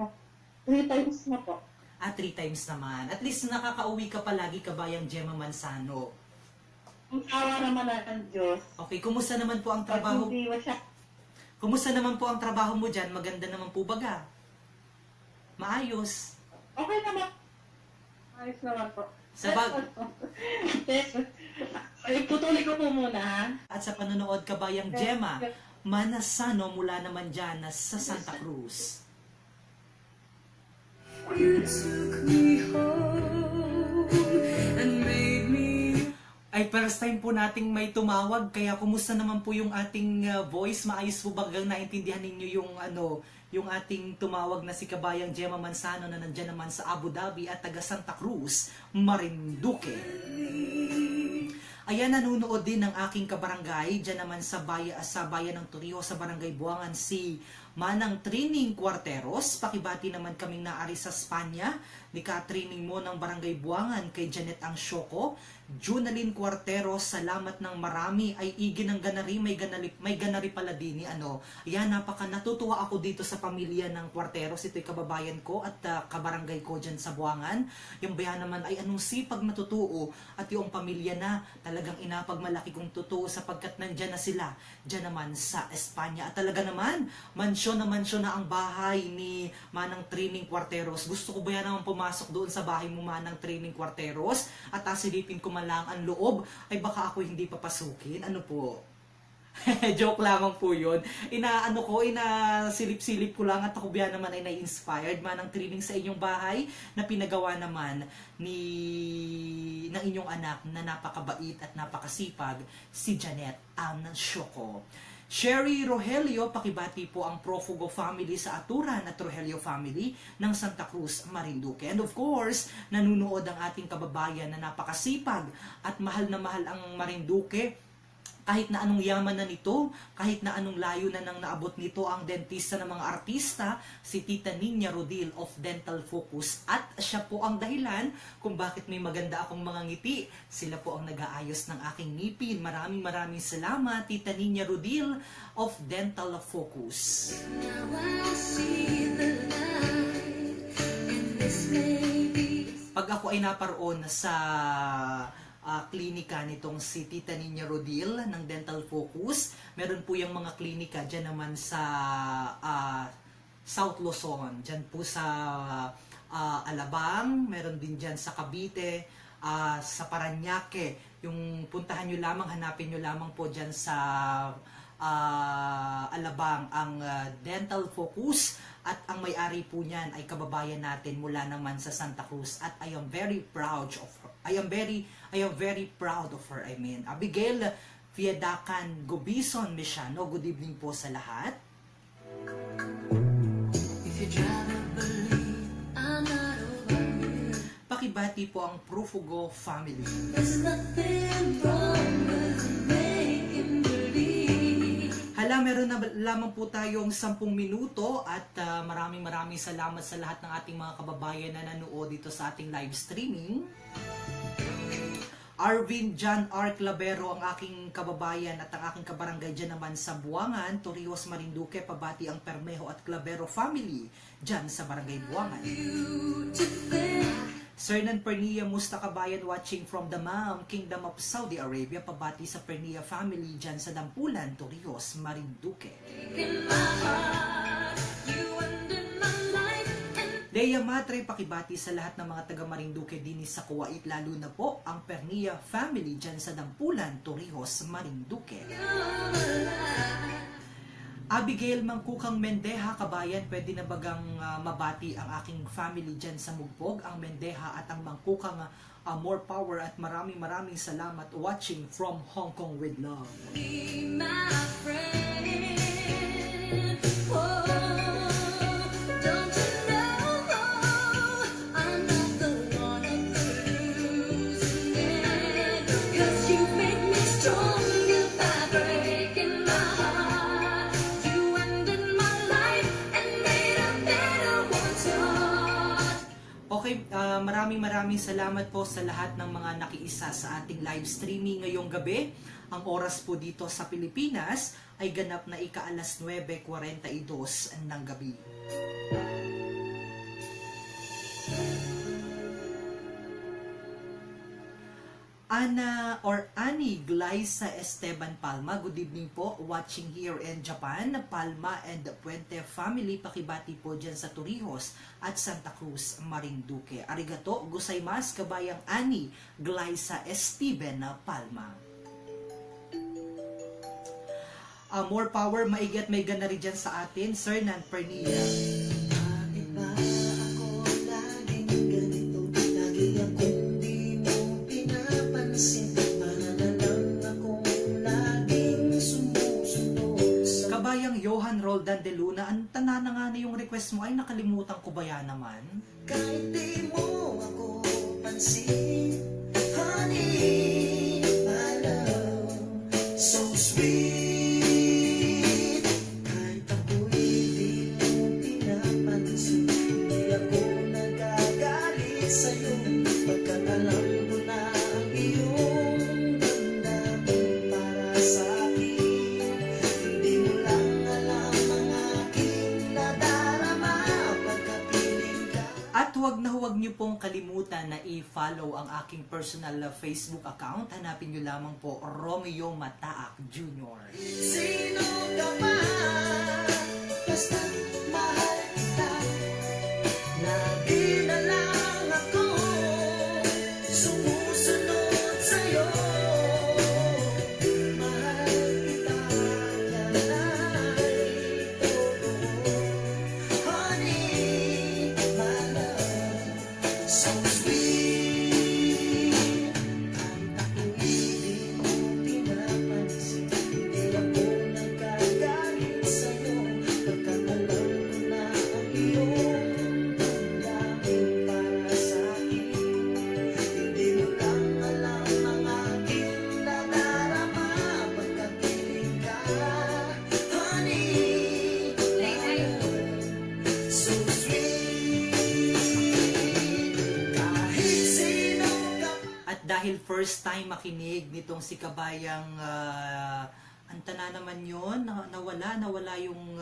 times na po. 3 times naman. At least nakakauwi ka palagi kabayang Gemma Manzano. Ang tawa naman ng Diyos. Okay, kumusta naman po ang Pag trabaho? hindi mo siya, Kumusta naman po ang trabaho mo dyan? Maganda naman po baga? Maayos. okay naman. Ayos naman po. Sa Ay, putuloy ko po muna, ha? At sa panonood kabayang Gemma Manzano mula naman dyan sa Santa Cruz. You took me home and made me. Ay, first time po nating may tumawag, kaya kumusta naman po yung ating voice? Maayos po bagang naintindihan ninyo yung ating tumawag na si kabayang Gemma Manzano na nandyan naman sa Abu Dhabi at taga Santa Cruz, Marinduque. Ayan, nanonood din ng aking kabarangay, dyan naman sa bayan ng Torrijos, sa Barangay Buangan, si Manang Trining Cuarteros. Pakibati naman kaming naari sa Espanya, ni ka-training mo ng Barangay Buangan kay Janet Angsioco. Junalyn Cuarteros, salamat ng marami, ay igi ng ganari, may ganari pala din ni Ayan, natutuwa ako dito sa pamilya ng Cuarteros. Ito'y kababayan ko at kabarangay ko dyan sa Buangan. Yung bayan naman ay anong sipag natutuo at yung pamilya na talagang inapagmalaki kong totoo sapagkat nandyan na sila dyan naman sa Espanya. At talaga naman, mansyon na ang bahay ni Manang Trining Cuarteros. Gusto ko ba yan naman pumasok doon sa bahay mo, Manang Trining Cuarteros, at silipin ko man lang ang loob, ay baka ako hindi papasukin. Ano po? Joke lamang po yun. Silip-silip ko lang at ako biya naman ay na-inspired Manang Trining sa inyong bahay na pinagawa naman ng inyong anak na napakabait at napakasipag, si Janet Angsioco. Sherry Rogelio, pakibati po ang Profugo family sa Aturan at Rogelio family ng Santa Cruz, Marinduque. And of course, nanunood ang ating kababayan na napakasipag at mahal na mahal ang Marinduque. Kahit na anong yaman na nito, kahit na anong layo na nang naabot nito ang dentista ng mga artista, si Tita Ninya Rodil of Dental Focus. At siya po ang dahilan kung bakit may maganda akong mga ngiti. Sila po ang nag-aayos ng aking ngipin. Maraming salamat, Tita Ninya Rodil of Dental Focus. Now I see the light, and this may be. Pag ako ay naparoon sa klinika nitong si Tita Nina Rodil ng Dental Focus. Meron po yung mga klinika dyan naman sa South Luzon, dyan po sa Alabang, meron din dyan sa Cavite, sa Parañaque. Yung puntahan nyo lamang, hanapin nyo lamang po dyan sa Alabang ang Dental Focus, at ang may-ari po niyan ay kababayan natin mula naman sa Santa Cruz, at I am very proud of her. I am very proud of her. Abigail Fiadacan Gobison Mesiano, good evening po sa lahat. If you try to believe I'm not over you. Pakibati po ang Profugo family. There's nothing wrong with making believe. Hala, meron na lamang po tayong 10 minuto at maraming salamat sa lahat ng ating mga kababayan na nanood dito sa ating live streaming. Arvin John R. Clavero ang aking kababayan at ang aking kabarangay dyan naman sa Buangan, Torrijos, Marinduque. Pabati ang Permejo at Clavero family dyan sa Barangay Buangan. Sernan Pernia Musta Kabayan watching from the Damam, Kingdom of Saudi Arabia. Pabati sa Pernia family dyan sa Dampulan, Torrijos, Marinduque. In my heart, you ended my life and Leia Matre, pakibati sa lahat ng mga taga Marinduque din sa Kuwait, lalo na po ang Pernia family dyan sa Dampulan, Torrijos, Marinduque. Abigail Mangkukang Mendeha, kabayan, pwede na bagang mabati ang aking family dyan sa Mugbog, ang Mendeha at ang Mangkukang more power, at maraming salamat watching from Hong Kong with love. be my friend. Oh, don't you know I'm not the one of losing it? 'Cause you make me stronger by breaking my heart. You ended my life and made a better one's heart. Okay, maraming salamat po sa lahat ng mga nakiisa sa ating live streaming ngayong gabi. Ang oras po dito sa Pilipinas ay ganap na ika-alas 9:42 ng gabi. Annie Glyza Esteban Palma, good evening po, watching here in Japan. Palma and Puente family, pakibati po dyan sa Torrijos at Santa Cruz, Marinduque. Arigato gozaimasu, kabayang Annie Glyza Esteban Palma. More power, maigat may gana rin dyan sa atin, Sir Nan Pernia. Bakit ba ako laging ganito? Lagi akong di mo pinapansin. Para na lang akong laging sumusunod sa Kabayang Johan Roldan de Luna, ang tanana nga na yung request mo ay nakalimutan ko ba yan naman? kahit di mo ako pansin. Honey, my love, so sweet. Kahit ako'y di mo pinapansin, hindi ako nagagalit sa'yo. Pagkat alam ko na ang iyong damdamin para sa'kin. Hindi mo lang alam ang aking nadarama pagkapiling ka. At huwag niyo pong kalimutan na i-follow ang aking personal Facebook account. Hanapin niyo lamang po Romeo Mataak Jr. Sino ka ba? Basta mahal kita. Lagi na lang ako sumusunod sa'yo. Mahal kita, yan ay totoo. Honey, my love, so sweet. Kahit ako'y di mo pinapansin, hindi ako nagkagalit sa'yo. Pagkat alam ko na ang iyong damdamin para sa'kin. Hindi mo lang alam ang aking nadarama pagkapiling ka. Honey, so sweet. Kahit sino ka At dahil first time makinig nitong si Kabayang Antana naman yon, nawala yung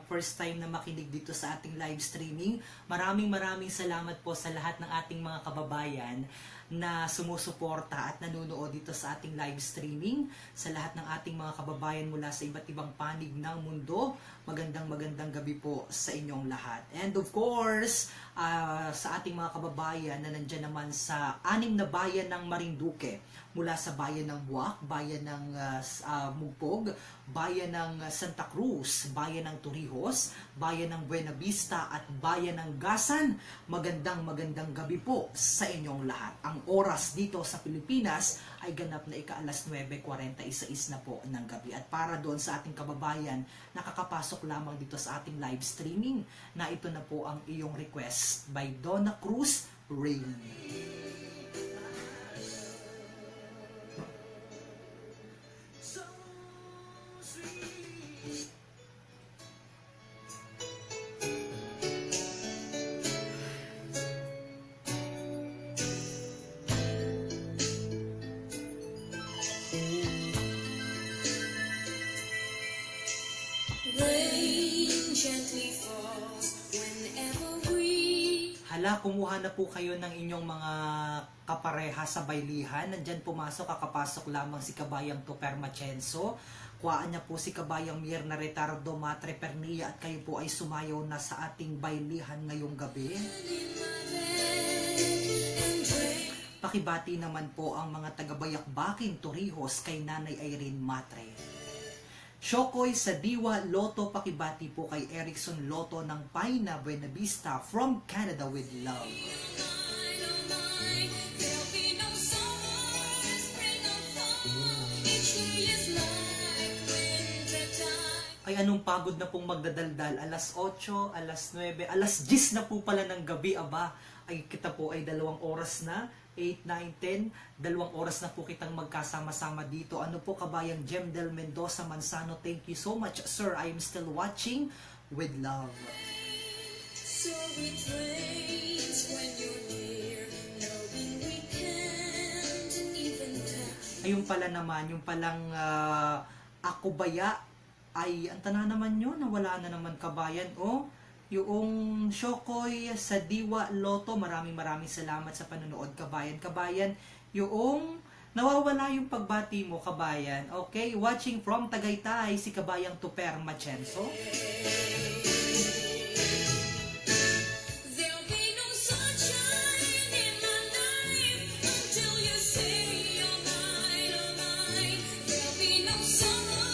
first time na makinig dito sa ating live streaming. Maraming salamat po sa lahat ng ating mga kababayan na sumusuporta at nanonood dito sa ating live streaming. Sa lahat ng ating mga kababayan mula sa iba't ibang panig ng mundo, magandang gabi po sa inyong lahat. And of course, sa ating mga kababayan na nandyan naman sa 6 na bayan ng Marinduque, mula sa bayan ng Buwak, bayan ng Mugpog, bayan ng Santa Cruz, bayan ng Torrijos, bayan ng Buena Vista at bayan ng Gasan. Magandang gabi po sa inyong lahat. Ang oras dito sa Pilipinas ay ganap na ika-alas 9:41 na po ng gabi. At para doon sa ating kababayan, nakakapasok lamang dito sa ating live streaming, na ito na po ang iyong request by Donna Cruz Rain. Rain gently falls whenever we Hala, kumuha na po kayo ng inyong mga kapareha sa baylihan. Nandyan pumasok, kakapasok lamang si Kabayang Tuper Machenso. Kuhaan niya po si Kabayang Mirna Retardo Matre Pernia at kayo po ay sumayaw na sa ating baylihan ngayong gabi. Pakibati naman po ang mga taga-Bayakbaking Torrijos kay Nanay Irene Matre. Shokoy sa Diwa Loto, pakibati po kay Erickson Loto ng Paina, Buena Vista from Canada with love. Ay anong pagod na pong magdadaldal, alas 8, alas 9, alas 10 na po pala ng gabi, aba, ay kita po ay 2 oras na, 8, 9, 10, 2 oras na po kitang magkasama-sama dito. Ano po Kabayang Jem Del Mendoza Manzano, thank you so much sir, I am still watching with love. So it rains when you're near, knowing we can't even touch. Ayun pala naman, yung palang ako baya, ay antana naman yun, nawala na naman Kabayan. O, yung Shokoy sa Diwa Loto, maraming salamat sa panonood Kabayan, yung nawawala yung pagbati mo Kabayan. Okay, watching from Tagaytay si Kabayang Tuper Machenso. There'll be no sunshine in my life until you say you're mine, oh mine. There'll be no summer,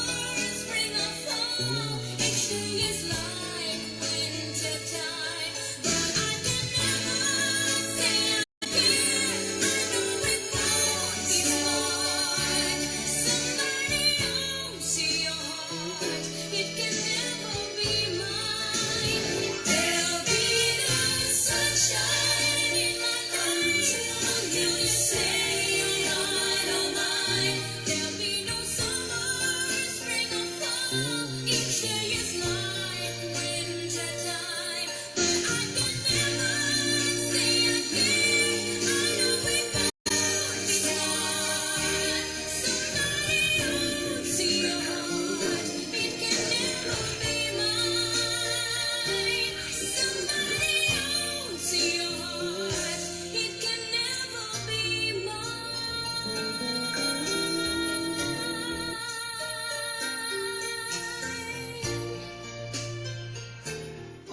spring or fall. Each day is like winter time, but I can never say I care. I know it won't be hard. Somebody owns your heart. It can never be mine. There'll be no sunshine in my life until you say you're mine, oh mine. There'll be no summer, spring or fall. Each day is like winter time, but I can never say I care. I know it won't be hard. Somebody owns your heart. It can never be mine. Somebody owns your heart. It can never be mine.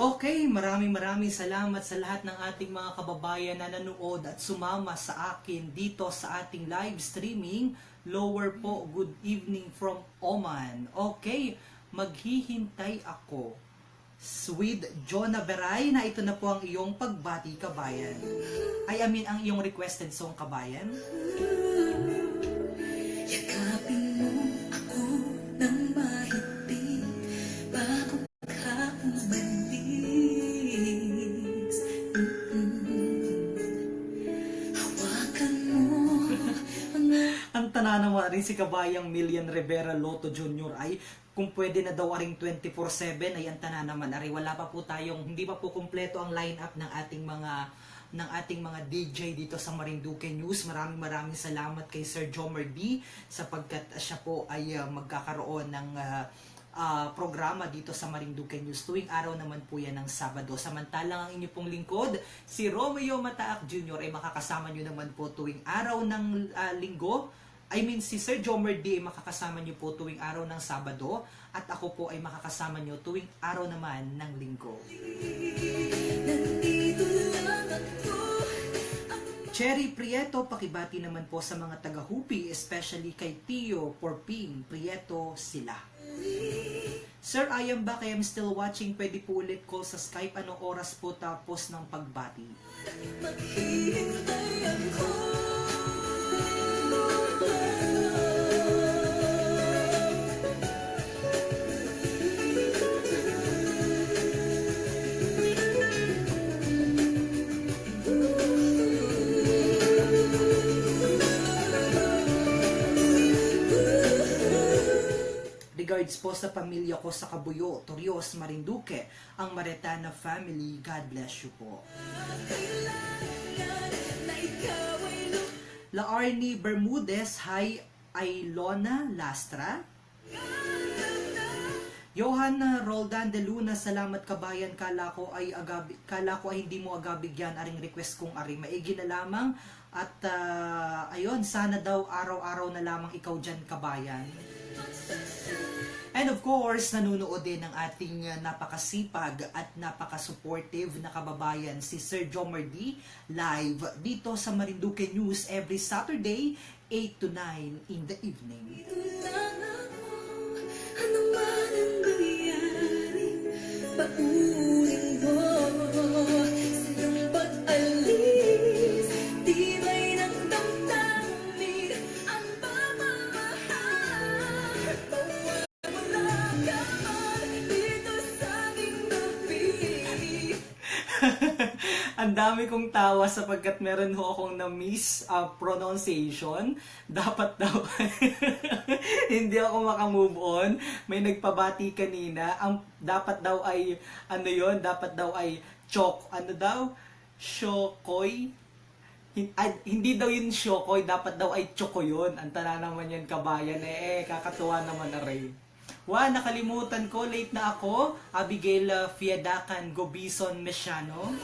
Okay, maraming salamat sa lahat ng ating mga kababayan na nanood at sumama sa akin dito sa ating live streaming. Lower po, good evening from Oman. Okay, maghihintay ako. Sweet Jonah Beray, na ito na po ang iyong pagbati Kabayan. Ang iyong requested song Kabayan. Yakapin mo ako ng mahigpit bago ka umalis. Hawakan mo ang Ang tananawa rin si Kabayang Million Rivera Loto Jr. ay kung pwede na daw aring 24/7 ay ang tanan naman ari wala pa po tayong, hindi pa po kumpleto ang lineup ng ating mga ng ating mga DJ dito sa Marinduque News. Maraming salamat kay Sir Jomer D sapagkat siya po ay magkakaroon ng programa dito sa Marinduque News. Tuwing araw naman po yan ng Sabado. Samantalang ang inyo pong lingkod, si Romeo Mataak Jr. ay makakasama nyo naman po tuwing araw ng linggo. Si Sir Jomer D ay makakasama nyo po tuwing araw ng Sabado at ako po ay makakasama nyo tuwing araw naman ng linggo. Cherry Prieto, pakibati naman po sa mga taga-Hupi, especially kay Tio Porping Prieto sila. Sir, I am back. I am still watching. Pwede po ulit call sa Skype. Anong oras po tapos ng pagbati? Regards po sa pamilya ko sa Kabuyo, Torios, Marinduque, ang Maretana family. God bless you po. La Arnie Bermudez, hi Ailona Lastra. Johan Roldan de Luna, salamat kabayan. Kala ko ay hindi mo agabigyan aring request kong ari. Maigi na lamang at ayun, sana daw araw-araw na lamang ikaw dyan kabayan. And of course, nanunood din ng ating napakasipag at napaka-supportive na kababayan si Sir Jomer D live dito sa Marinduque News every Saturday 8 to 9 in the evening. Ano man ang gayari, pauling mo sa iyong pag-alis, tibay ng damdamin ang pamamahal. Mawawala ka man dito sa aking gabi. Ang dami kong tawa sapagkat meron ho akong na-miss pronunciation. Dapat daw hindi ako makamove on. May nagpabati kanina. Ang dapat daw ay Shokoy. Hindi daw yun Shokoy, dapat daw ay Choko yun. Antala naman yan kabayan. Kakatuwa naman na rin. Nakalimutan ko, late na ako. Abigail Fiadacan Gobison Mesiano.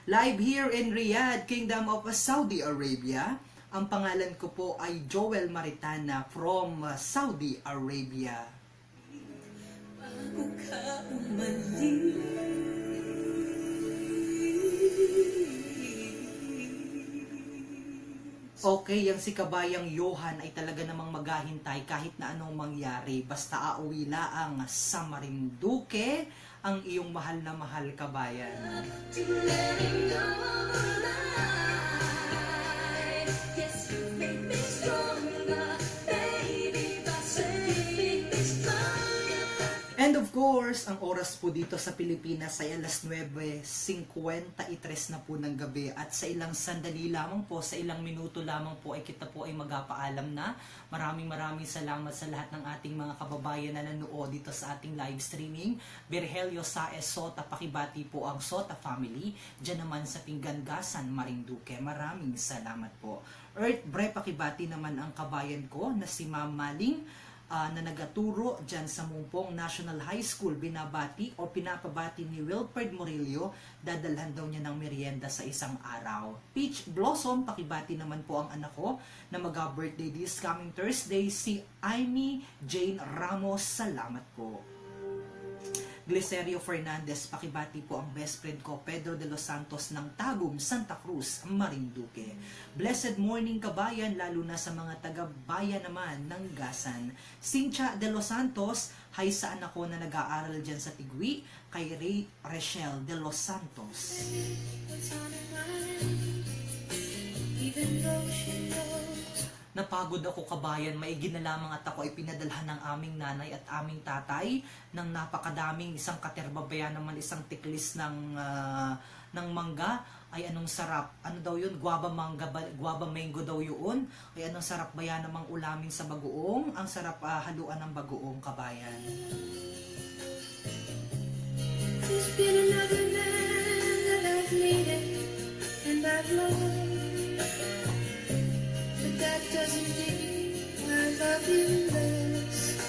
Live here in Riyadh, Kingdom of Saudi Arabia. Ang pangalan ko po ay Joel Maritana from Saudi Arabia. Bago ka umalis, Okay, yung si kabayang Johan ay talaga namang maghahintay kahit na anong mangyari. Basta auwi laang sa Marinduque ang iyong mahal na mahal kabayan. to let me know life. Yes, you make me stronger, baby, by saying me stronger. And of course, ang oras po dito sa Pilipinas ay alas 9:53 na po ng gabi at sa ilang sandali lamang po, sa ilang minuto lamang po ay kita po ay magpaalam na. Maraming salamat sa lahat ng ating mga kababayan na nanood dito sa ating live streaming. Virgelio Saez Sota, pakibati po ang Sota family dyan naman sa Pinggangasan, Marinduque. Maraming salamat po. Earth Bre, pakibati naman ang kabayan ko na si Ma'am Maling na nagaturo dyan sa Mumpong National High School. Binabati o pinapabati ni Wilfred Murillo, dadalhan daw niya ng merienda sa isang araw. Peach Blossom, pakibati naman po ang anak ko na mag-birthday this coming Thursday, si Amy Jane Ramos. Salamat po. Glicerio Fernandez, pakibati po ang best friend ko, Pedro de los Santos ng Tagum, Santa Cruz, Marinduque. Blessed morning kabayan, lalo na sa mga taga-bayan naman ng Gasan. Cynthia de los Santos, hi sa anak ko na nag-aaral dyan sa Tigwi, kay Ray Rachel de los Santos. What's on her mind, even though she knows. Napagod ako kabayan, maigi na lamang at ako ay pinadalhan ng aming nanay at aming tatay ng napakadaming isang katerbabaya naman isang tiklis ng mangga. Ay anong sarap, ano daw yun, guava mango daw yun. Ay anong sarap ba yan namang ulamin sa bagoong, ang sarap haluan ng bagoong kabayan. This love, but that doesn't mean I love you less.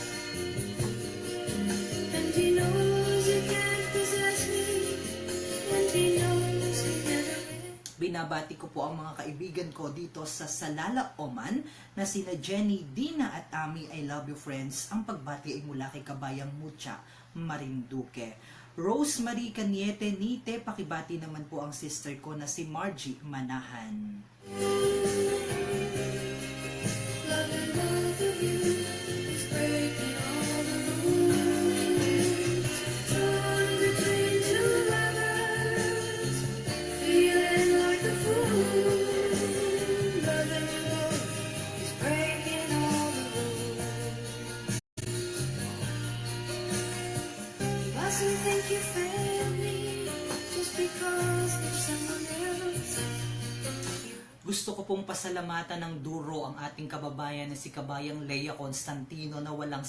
And he knows he can't possess me, and he knows he never will. Binabati ko po ang mga kaibigan ko dito sa Salala, Oman na sina Jenny, Dina at Ami. I love you friends. Ang pagbati ay mula kay Kabayang Mucha Marinduque. Rosemary Caniete Nite, pakibati naman po ang sister ko na si Margie Manahan. Loving both of you is breaking all the rules. Torn between two lovers, feeling like a fool. Loving you both is breaking all the rules. You mustn't think you failed me just because there's someone else. Gusto ko pong pasalamatan ng duro ang ating kababayan na si Kabayang Lea Constantino na walang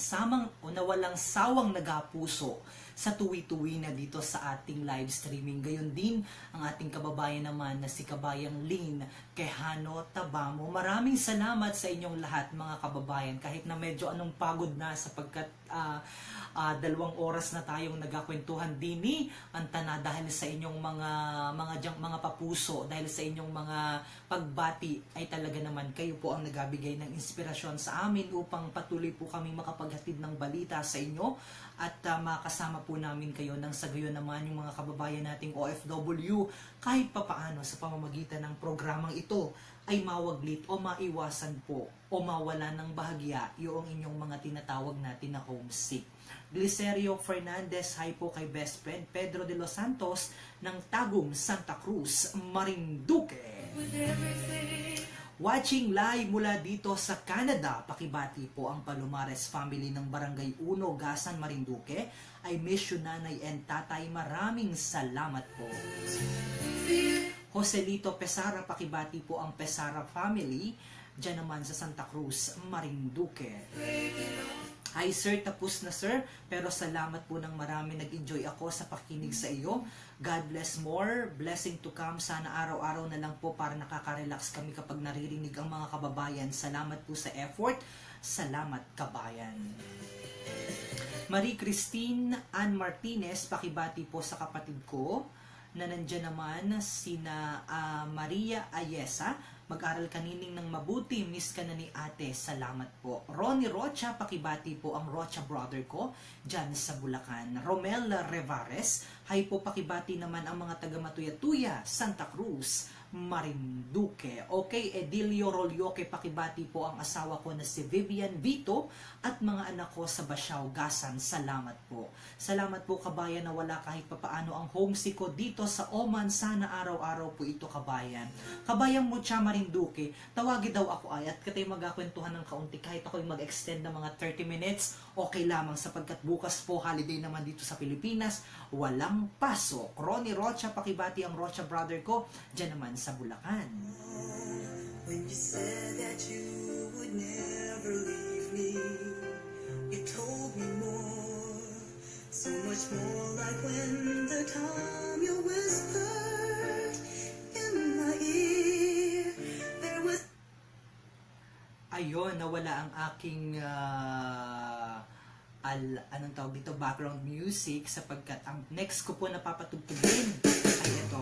sawang nagapuso sa tuwi-tuwi na dito sa ating live streaming. Gayon din ang ating kababayan naman na si Kabayang Lynn Quejano Tabamo. Maraming salamat sa inyong lahat mga kababayan kahit na medyo anong pagod na sapagkat 2 oras na tayong nagkakwentuhan dini antana dahil sa inyong mga papuso, dahil sa inyong mga pagbati ay talaga naman kayo po ang nagabigay ng inspirasyon sa amin upang patuloy po kami makapaghatid ng balita sa inyo at makasama po namin kayo nang sa gayon naman yung mga kababayan nating OFW kahit papaano sa pamamagitan ng programang ito ay mawaglit o maiwasan po o mawala ng bahagya yung inyong mga tinatawag natin na homesick. Glicerio Fernandez, hi po kay best friend Pedro de los Santos ng Tagum, Santa Cruz, Marinduque. With everything. Watching live mula dito sa Canada, pakibati po ang Palomares family ng Barangay 1, Gasan, Marinduque. I miss you nanay and tatay. Maraming salamat po. Joselito Pesara, pakibati po ang Pesara family dyan naman sa Santa Cruz, Marinduque. Hi sir, tapos na sir, pero salamat po ng marami, nag-enjoy ako sa pakikinig sa iyo. God bless more, blessing to come. Sana araw-araw na lang po para nakaka-relax kami kapag naririnig ang mga kababayan. Salamat po sa effort, salamat kabayan. Marie Christine Ann Martinez, pakibati po sa kapatid ko na nandyan naman sina Maria Ayesa. Mag-aral kanining ng mabuti, miss ka na ni ate, salamat po. Ronnie Rocha, pakibati po ang Rocha brother ko dyan sa Bulacan. Romel Revares, hi po, pakibati naman ang mga taga Matuya-Tuya, Santa Cruz, Marinduque. Okay, Edilio Rolioque, pakibati po ang asawa ko na si Vivian Vito at mga anak ko sa Basiao, Gasan. Salamat po. Salamat po kabayan na wala kahit papaano ang homesick ko dito sa Oman. Sana araw-araw po ito kabayan. Kabayang Mucha Marinduque, tawagi daw ako ay at katay magkakwentuhan ng kaunti kahit ako'y mag-extend ng mga 30 minutes. Okay lamang sapagkat bukas po holiday naman dito sa Pilipinas. Walang pasok. Ronnie Rocha, pakibati ang Rocha brother ko dyan naman sa Bulacan. When you said that you would never leave me, you told me more, so much more, like when the time you whispered in my ear, there was. Ayun, nawala ang aking anong tawag dito, background music sapagkat ang next ko po napapatugtugin ay ito.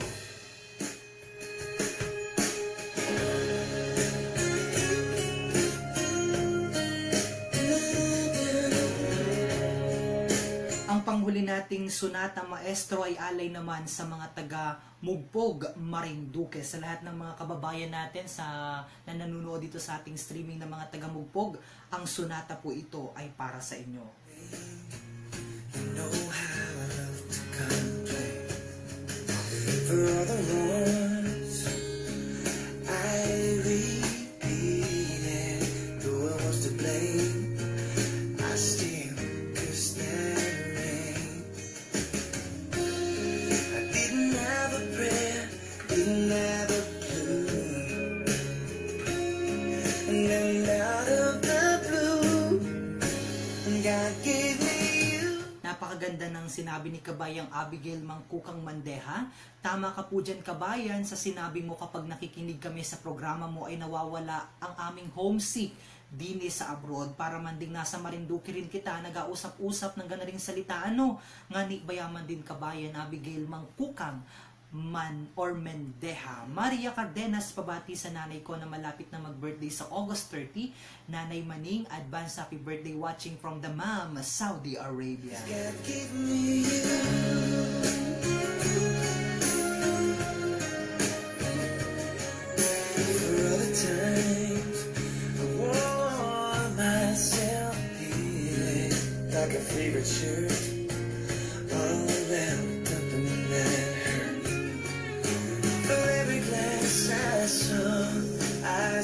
Ang panghuli nating Sonata Maestro ay alay naman sa mga taga Mugpog, Marinduque. Sa lahat ng mga kababayan natin na nanonood dito sa ating streaming ng mga taga Mugpog, ang sonata po ito ay para sa inyo. You know how I love to complain for all the wrongs I repeated. Though I was to blame, I still cursed that rain. I didn't have a prayer, didn't have a clue, and then out of the blue, God gave me you. Napakaganda ng sinabi ni Kabayang Abigail Mangkukang Mandeha. Tama ka po dyan, Kabayan, sa sinabi mo kapag nakikinig kami sa programa mo ay nawawala ang aming homesick dini sa abroad. Para man ding nasa Marinduque rin kita, nag-ausap-usap ng ganaring salita. Nga ni bayaman din, Kabayan Abigail Mangkukang Mendeha. Maria Cardenas, pabati sa nanay ko na malapit na mag-birthday sa August 30. Nanay Maning, advance happy birthday watching from the Mom, Saudi Arabia. God give me you. For all the times I wore myself in like a favorite shirt, all wrapped up in that hurt. For every glass I saw half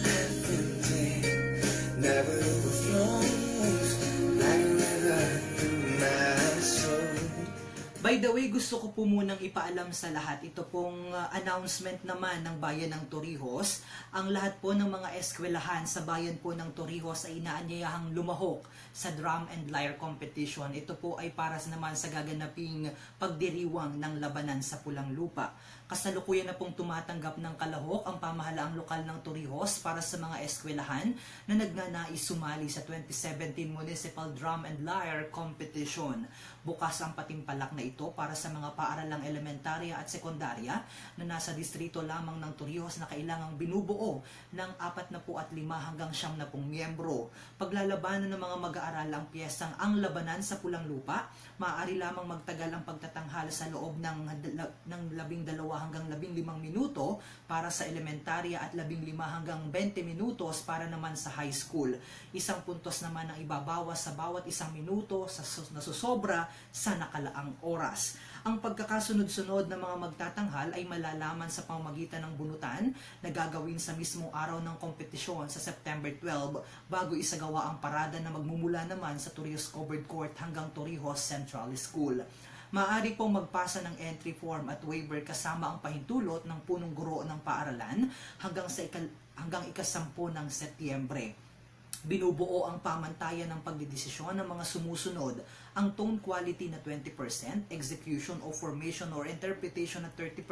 empty, never overflows like a river through my soul. By the way, gusto ko po munang ipaalam sa lahat, ito pong announcement naman ng Bayan ng Torrijos. Ang lahat po ng mga eskwelahan sa Bayan po ng Torrijos ay inaanyayahang lumahok sa drum and lyre competition. Ito po ay para naman sa gaganaping pagdiriwang ng labanan sa Pulang Lupa. Kasalukuyan na pong tumatanggap ng kalahok ang pamahalaang lokal ng Torrijos para sa mga eskwelahan na nagnanais sumali sa 2017 Municipal Drum and Lyre Competition. Bukas ang patimpalak na ito para sa mga paaralang elementarya at sekundarya na nasa distrito lamang ng Torrijos na kailangang binubuo ng 45 hanggang 70 miyembro. Paglalabanan ng mga mag-aaral ang piyesang Ang Labanan sa Pulang Lupa, maaari lamang magtagal ang pagtatanghal sa loob ng 12 hanggang 15 minuto para sa elementarya at 15 hanggang 20 minutos para naman sa high school. Isang puntos naman ang ibabawas sa bawat isang minuto sa nasusobra sa nakalaang oras. Ang pagkakasunod-sunod ng mga magtatanghal ay malalaman sa pamamagitan ng bunutan na gagawin sa mismong araw ng kompetisyon sa September 12 bago isagawa ang parada na magmumula naman sa Torrijos Covered Court hanggang Torrijos Central School. Maaari pong magpasa ng entry form at waiver kasama ang pahintulot ng punong guro ng paaralan hanggang ika-10 ng Setyembre. Binubuo ang pamantayan ng pagdidesisyon ng mga sumusunod: ang tone quality na 20%, execution o formation or interpretation na 30%,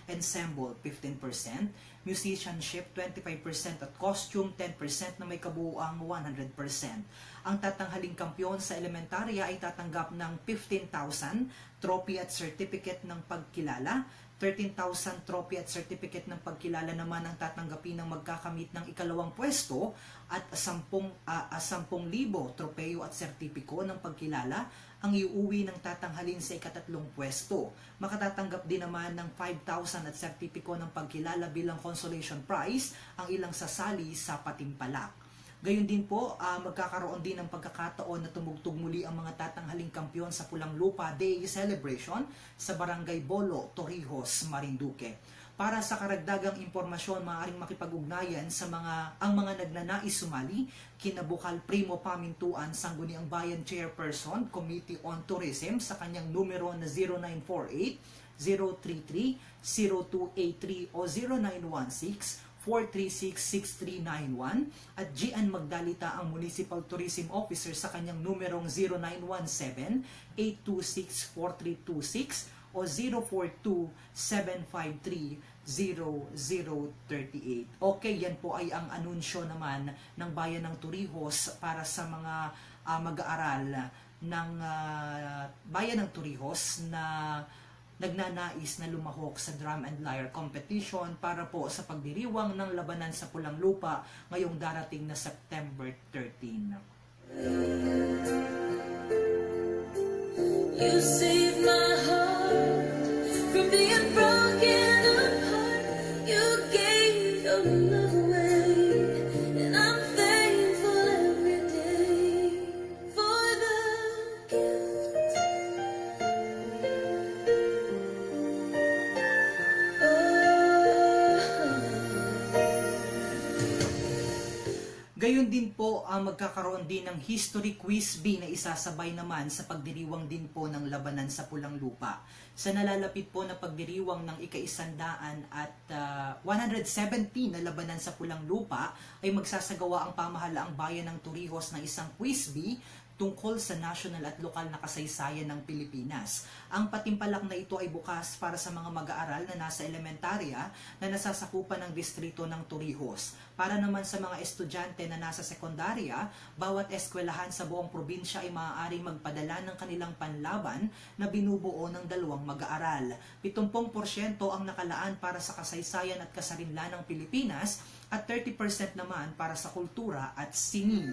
ensemble 15%, musicianship 25% at costume 10% na may kabuuang 100%. Ang tatanghaling kampyon sa elementarya ay tatanggap ng 15,000 trophy at certificate ng pagkilala. 13,000 trophy at certificate ng pagkilala naman ang tatanggapin ng magkakamit ng ikalawang pwesto at 10,000 tropeyo at sertipiko ng pagkilala ang iuwi ng tatanghalin sa ikatatlong pwesto. Makatatanggap din naman ng 5,000 at sertipiko ng pagkilala bilang consolation prize ang ilang sasali sa patimpalak. Gayon din po, magkakaroon din ng pagkakataon na tumugtog muli ang mga tatanghaling kampyon sa Pulang Lupa Day Celebration sa Barangay Bolo, Torrijos, Marinduque. Para sa karagdagang impormasyon, maaaring makipag-ugnayan sa ang mga nagnanais sumali kina Bukal Primo Pamintuan, Sangguniang Bayan Chairperson, Committee on Tourism sa kanyang numero na 0948-033-0283 o 0916 436-6391 at Gian Magdalita ang Municipal Tourism Officer sa kanyang numerong 0917-826-4326 o 042-753-0038. Okay, yan po ay ang anunsyo naman ng Bayan ng Torrijos para sa mga mag-aaral ng Bayan ng Torrijos na nagnanais na lumahok sa Drum and Lyre Competition para po sa pagdiriwang ng labanan sa Pulang Lupa ngayong darating na September 13. You saved my heart from being broken apart. You gave your love away, and I'm thankful every day for the gift. Gayon din po, magkakaroon din ng History Quiz B na isasabay naman sa pagdiriwang din po ng labanan sa Pulang Lupa. Sa nalalapit po na pagdiriwang ng ika-100 at 170 na labanan sa Pulang Lupa, ay magsasagawa ang pamahalaang bayan ng Torrijos ng isang Quiz B tungkol sa national at lokal na kasaysayan ng Pilipinas. Ang patimpalak na ito ay bukas para sa mga mag-aaral na nasa elementarya na nasasakupan ng distrito ng Torrijos. Para naman sa mga estudyante na nasa sekundarya, bawat eskwelahan sa buong probinsya ay maaaring magpadala ng kanilang panlaban na binubuo ng dalawang mag-aaral. 70% ang nakalaan para sa kasaysayan at kasarinlan ng Pilipinas at 30% naman para sa kultura at sining.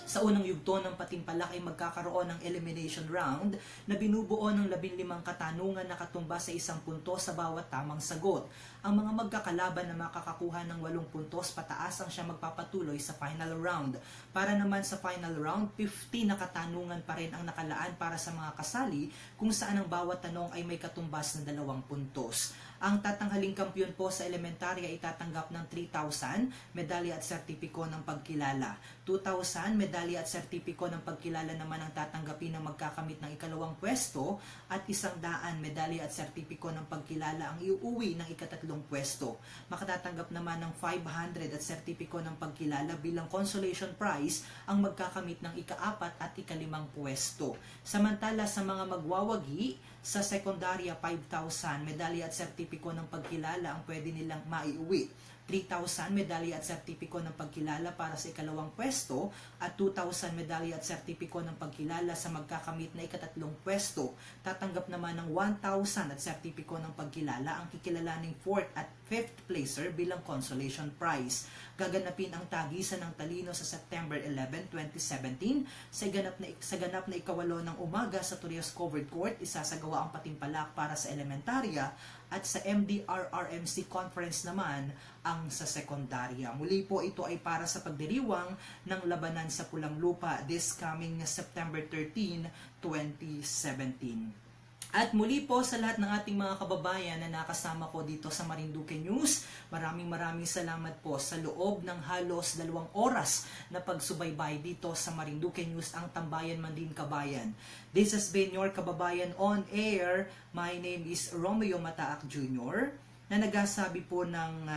Sa unang yugto ng patimpalak ay magkakaroon ng elimination round na binubuo ng 15 katanungan na katumbas sa 1 puntos sa bawat tamang sagot. Ang mga magkakalaban na makakakuha ng 8 puntos pataas ang siya magpapatuloy sa final round. Para naman sa final round, 50 na katanungan pa rin ang nakalaan para sa mga kasali kung saan ang bawat tanong ay may katumbas na 2 puntos. Ang tatanghaling kampiyon po sa elementarya ay tatanggap ng 3,000 medalya at sertipiko ng pagkilala. 2,000 medalya at sertipiko ng pagkilala naman ang tatanggapin ng magkakamit ng ikalawang pwesto at 100 medalya at sertipiko ng pagkilala ang iuuwi ng ikatatlong pwesto. Makatatanggap naman ng 500 at sertipiko ng pagkilala bilang consolation prize ang magkakamit ng ika-4 at ika-5 pwesto. Samantala sa mga magwawagi, sa sekundarya 5,000 medalya at sertipiko ng pagkilala ang pwede nilang maiuwi. 3,000 medalya at sertipiko ng pagkilala para sa ikalawang pwesto at 2,000 medalya at sertipiko ng pagkilala sa magkakamit na ikatatlong pwesto. Tatanggap naman ng 1,000 at sertipiko ng pagkilala ang kikilalaning 4th at 5th placer bilang consolation prize. Gaganapin ang tagisan ng talino sa September 11, 2017 sa ganap na ikawalo ng umaga sa Torrijos Covered Court. Isasagawa ang patimpalak para sa elementarya at sa MDRRMC Conference naman ang sa sekundarya. Muli po ito ay para sa pagdiriwang ng labanan sa Pulang Lupa this coming September 13, 2017. At muli po sa lahat ng ating mga kababayan na nakasama ko dito sa Marinduque News, maraming salamat po sa loob ng halos 2 oras na pagsubaybay dito sa Marinduque News, ang tambayan man din kabayan. This has been your Kababayan on Air. My name is Romeo Mataak Jr. na nagsasabi po ng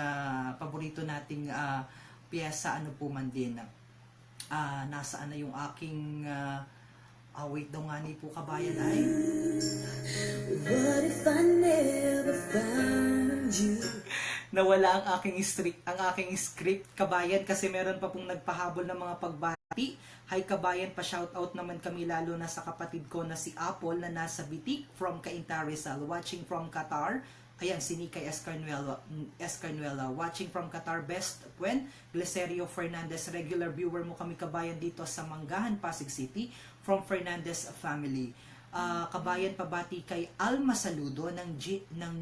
paborito nating piyesa, ano po man din. Nasaan na yung aking... wait daw nga ni po kabayan ay... What if I never found you? Nawala ang aking script kabayan kasi meron pa pong nagpahabol ng mga pagbati. Hi kabayan, pa-shoutout naman kami lalo na sa kapatid ko na si Apple na nasa Bitik from Cainta Rizal, watching from Qatar. Ayan, si Nikay Escarnuela, watching from Qatar. Best Gwen Gleserio Fernandez, regular viewer mo kami kabayan dito sa Manggahan, Pasig City, from Fernandez family. Kabayan, pabati kay Alma Saludo ng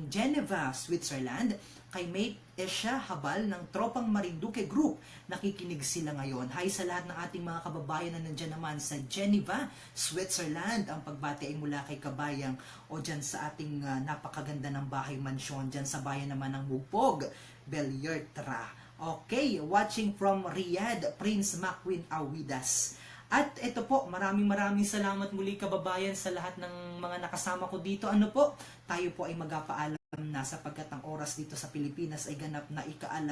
Geneva, Switzerland, kay Mate Esha Habal ng Tropang Marinduque Group. Nakikinig sila ngayon. Hi sa lahat ng ating mga kababayan na nandyan naman sa Geneva, Switzerland. Ang pagbati ay mula kay kabayang o dyan sa ating napakaganda ng bahay mansyon, dyan sa bayan naman ng Mugpog, Belyertra. Okay, watching from Riyadh, Prince Macwin Awidas. At ito po, maraming salamat muli kababayan sa lahat ng mga nakasama ko dito. Ano po, tayo po ay magpapaalam na sapagkat ang oras dito sa Pilipinas ay ganap na ika-8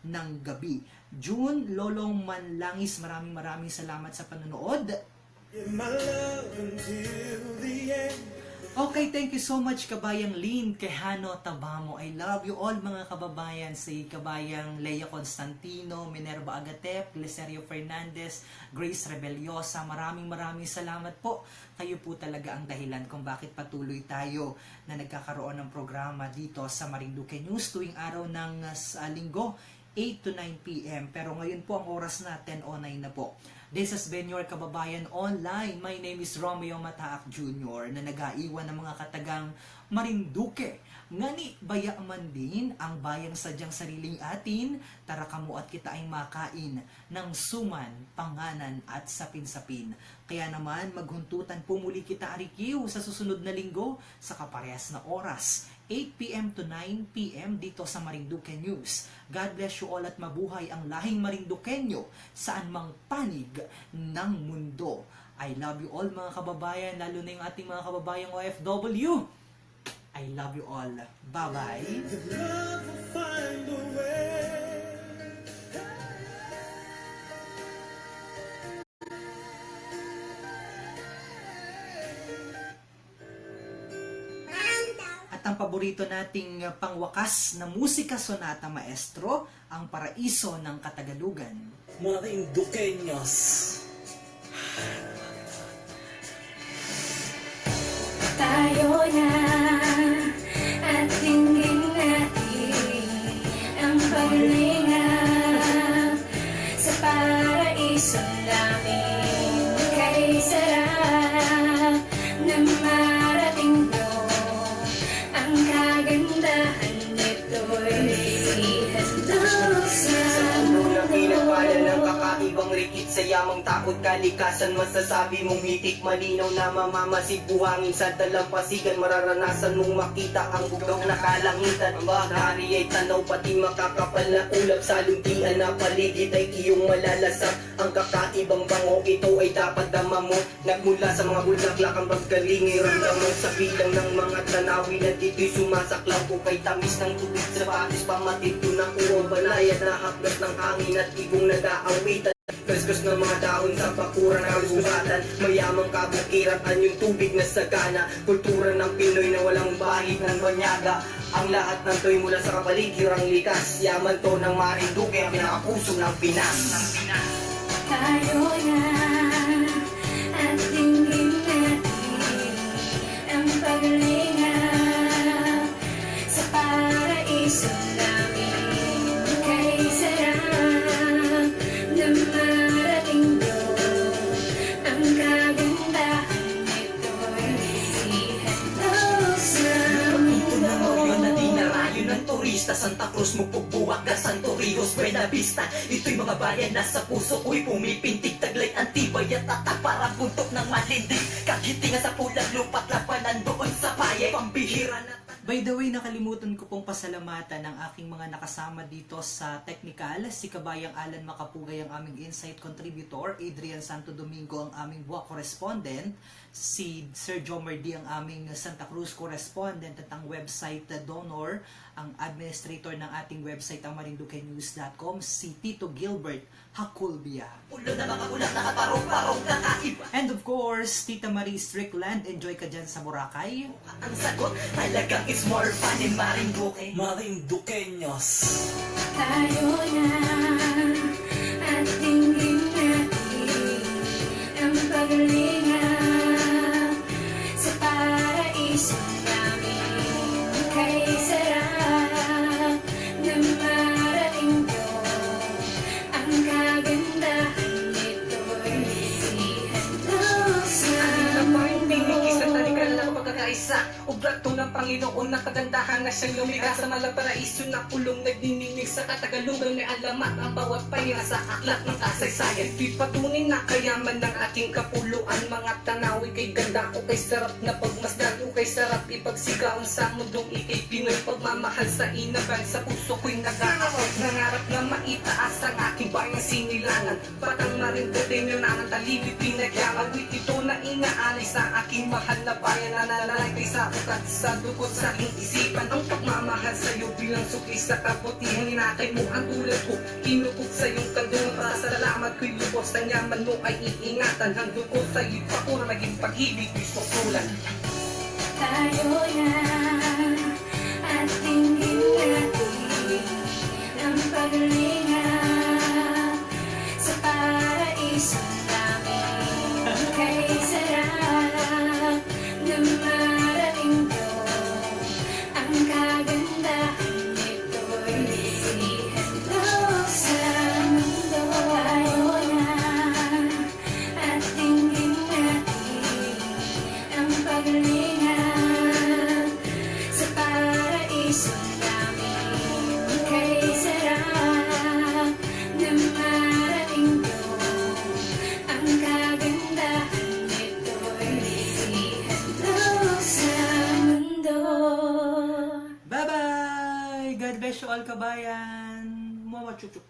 ng gabi. June Lolong Manlangis, maraming salamat sa panonood. Give my love until the end. Okay, thank you so much kabayang Lynn Quejano Tabamo. I love you all mga kababayan. Si kabayang Leia Constantino, Minerva Agatep, Gleserio Fernandez, Grace Rebeliosa. Maraming salamat po. Kayo po talaga ang dahilan kung bakit patuloy tayo na nagkakaroon ng programa dito sa Marinduque News tuwing araw ng linggo, 8 to 9 p.m. Pero ngayon po ang oras na 10:09 na po. This has been your Kababayan Online. My name is Romeo Mataak Jr. na nag-aiwan ng mga katagang Marinduque. Ngani baya man din ang bayang sadyang sariling atin, tara kamo at kita ay makain ng suman, panganan at sapin-sapin. Kaya naman maghuntutan po muli kita arikiw sa susunod na linggo sa kaparehas na oras, 8 p.m. to 9 p.m. dito sa Marinduque News. God bless you all at mabuhay ang lahing Marinduqueño saan mang panig ng mundo. I love you all mga kababayan, lalo na yung ating mga kababayang OFW. I love you all. Bye-bye. Love will find a way. at ang paborito nating pangwakas na musika sonata maestro, ang Paraiso ng Katagalugan. Marinduqueños. Tayo na at tingin natin ang paglingap sa paraiso namin. Kay sarap na marating mo ang kagandahan nito'y ihandog sa Unang pinagpala ng kakaibang rikit sa yamang takot kalikasan. Masasabi mong hitik malinaw na mamamasid buhangin sa dalampasigan. Mararanasan mong makita ang bugaw na kalangitan. Ang bahari ay tanaw pati makakapal na ulap sa luntian na paligid ay iyong malalasap. Ang kakaibang bango ito ay dapat dama mo. Nagmula sa mga bulaklak ang pagkalingi ramdam mo sa bilang ng mga tanawin at dito'y sumasaklaw ko kay tamis ng tubig sa patis pamatito ng uwang banayad na haplos ng hangin at ibong nag-aawitan. Kaskas ng mga dahon sa bakuran ng sugatan. Mayamang kabukiran yung tubig na sagana. Kultura ng Pinoy na walang bahid ng banyaga. Ang lahat ng to'y mula sa kapaligirang likas. Yaman to ng Marinduque ang pinakapuso ng Pinas. tayo na at tingin natin ang paglingap sa paraiso namin. Kay sarap na marating doon ang kagandahan nito'y ihandog sa Ito na ngayon na dinarayo ng turista. Santa Cruz, Mugbubuwag, Santo Rios, Buena Vista. Ito'y mga bayan na sa puso ko'y pumipintig. Taglay, Antibay at tatak parang buntok ng malindig. Kagitingan sa pulang lupa't labanan doon sa bayan. Pambihira na By the way, nakalimutan ko pong pasalamatan ang aking mga nakasama dito sa technical. Si Kabayang Alan Makapugay ang aming insight contributor, Adrian Santo Domingo ang aming buwa correspondent, si Sir Jomer D ang aming Santa Cruz correspondent at ang website donor, ang administrator ng ating website ang marinduquenews.com, si Tito Gilbert Hakulbia. ulo na mga ulat, nakaparong-parong kakaiba. And of course, Tita Marie Strickland, enjoy ka dyan sa Boracay. Ang sagot talagang is more fun in Marinduque. Marinduqueños. tayo na at tingin natin ang paglingap sa paraiso namin. Kay sarap na marating doon ang kagandahan nito'y ihandog sa Sa talikala ng pagkakaisa Ubrato ng Panginoon na kagandahan na siyang lumikha sa malaparaiso na pulong nagniningnig sa Katagalugan. May alamat ang bawat pahinga sa aklat ng kasaysayan. Di patunay na kayaman ng aking kapuluan. Mga tanawi kay ganda ko kay sarap na pagmasdan ko kay sarap ipagsigawan sa mundong ikay Pinoy. Pagmamahal sa inaban sa puso ko'y nag-aawag. Nangarap na maitaas ang aking bayang sinilangan. Patang Marinduqueño na ang talibid pinag-awit. Ito na inaalay sa aking mahal na bayan na nalalagay sa ukat sa dugot sa aking isipan. Ang pagmamahal sa'yo bilang suki sa kabutihan. Hinakay mo ang tulad ko, kinukog sa iyong kandungan. Pasalamat ko'y lubos, ang yaman mo ay iingatan. Hanggang ko sa'yo'y pakura, maging pag-ibig gusto kulan. tayo na at tingin natin ang paglingap sa paraiso namin. Kay sarap na marating doon ang kagandahan nito'y ihandog sa mundo. Tayo na at tingin natin ang paglingap sa paraiso namin. Kay sarap na marating doon ang kagandahan nito'y ihandog sa mundo. Bye-bye! God bless you all, kabayan! Mama chup chup.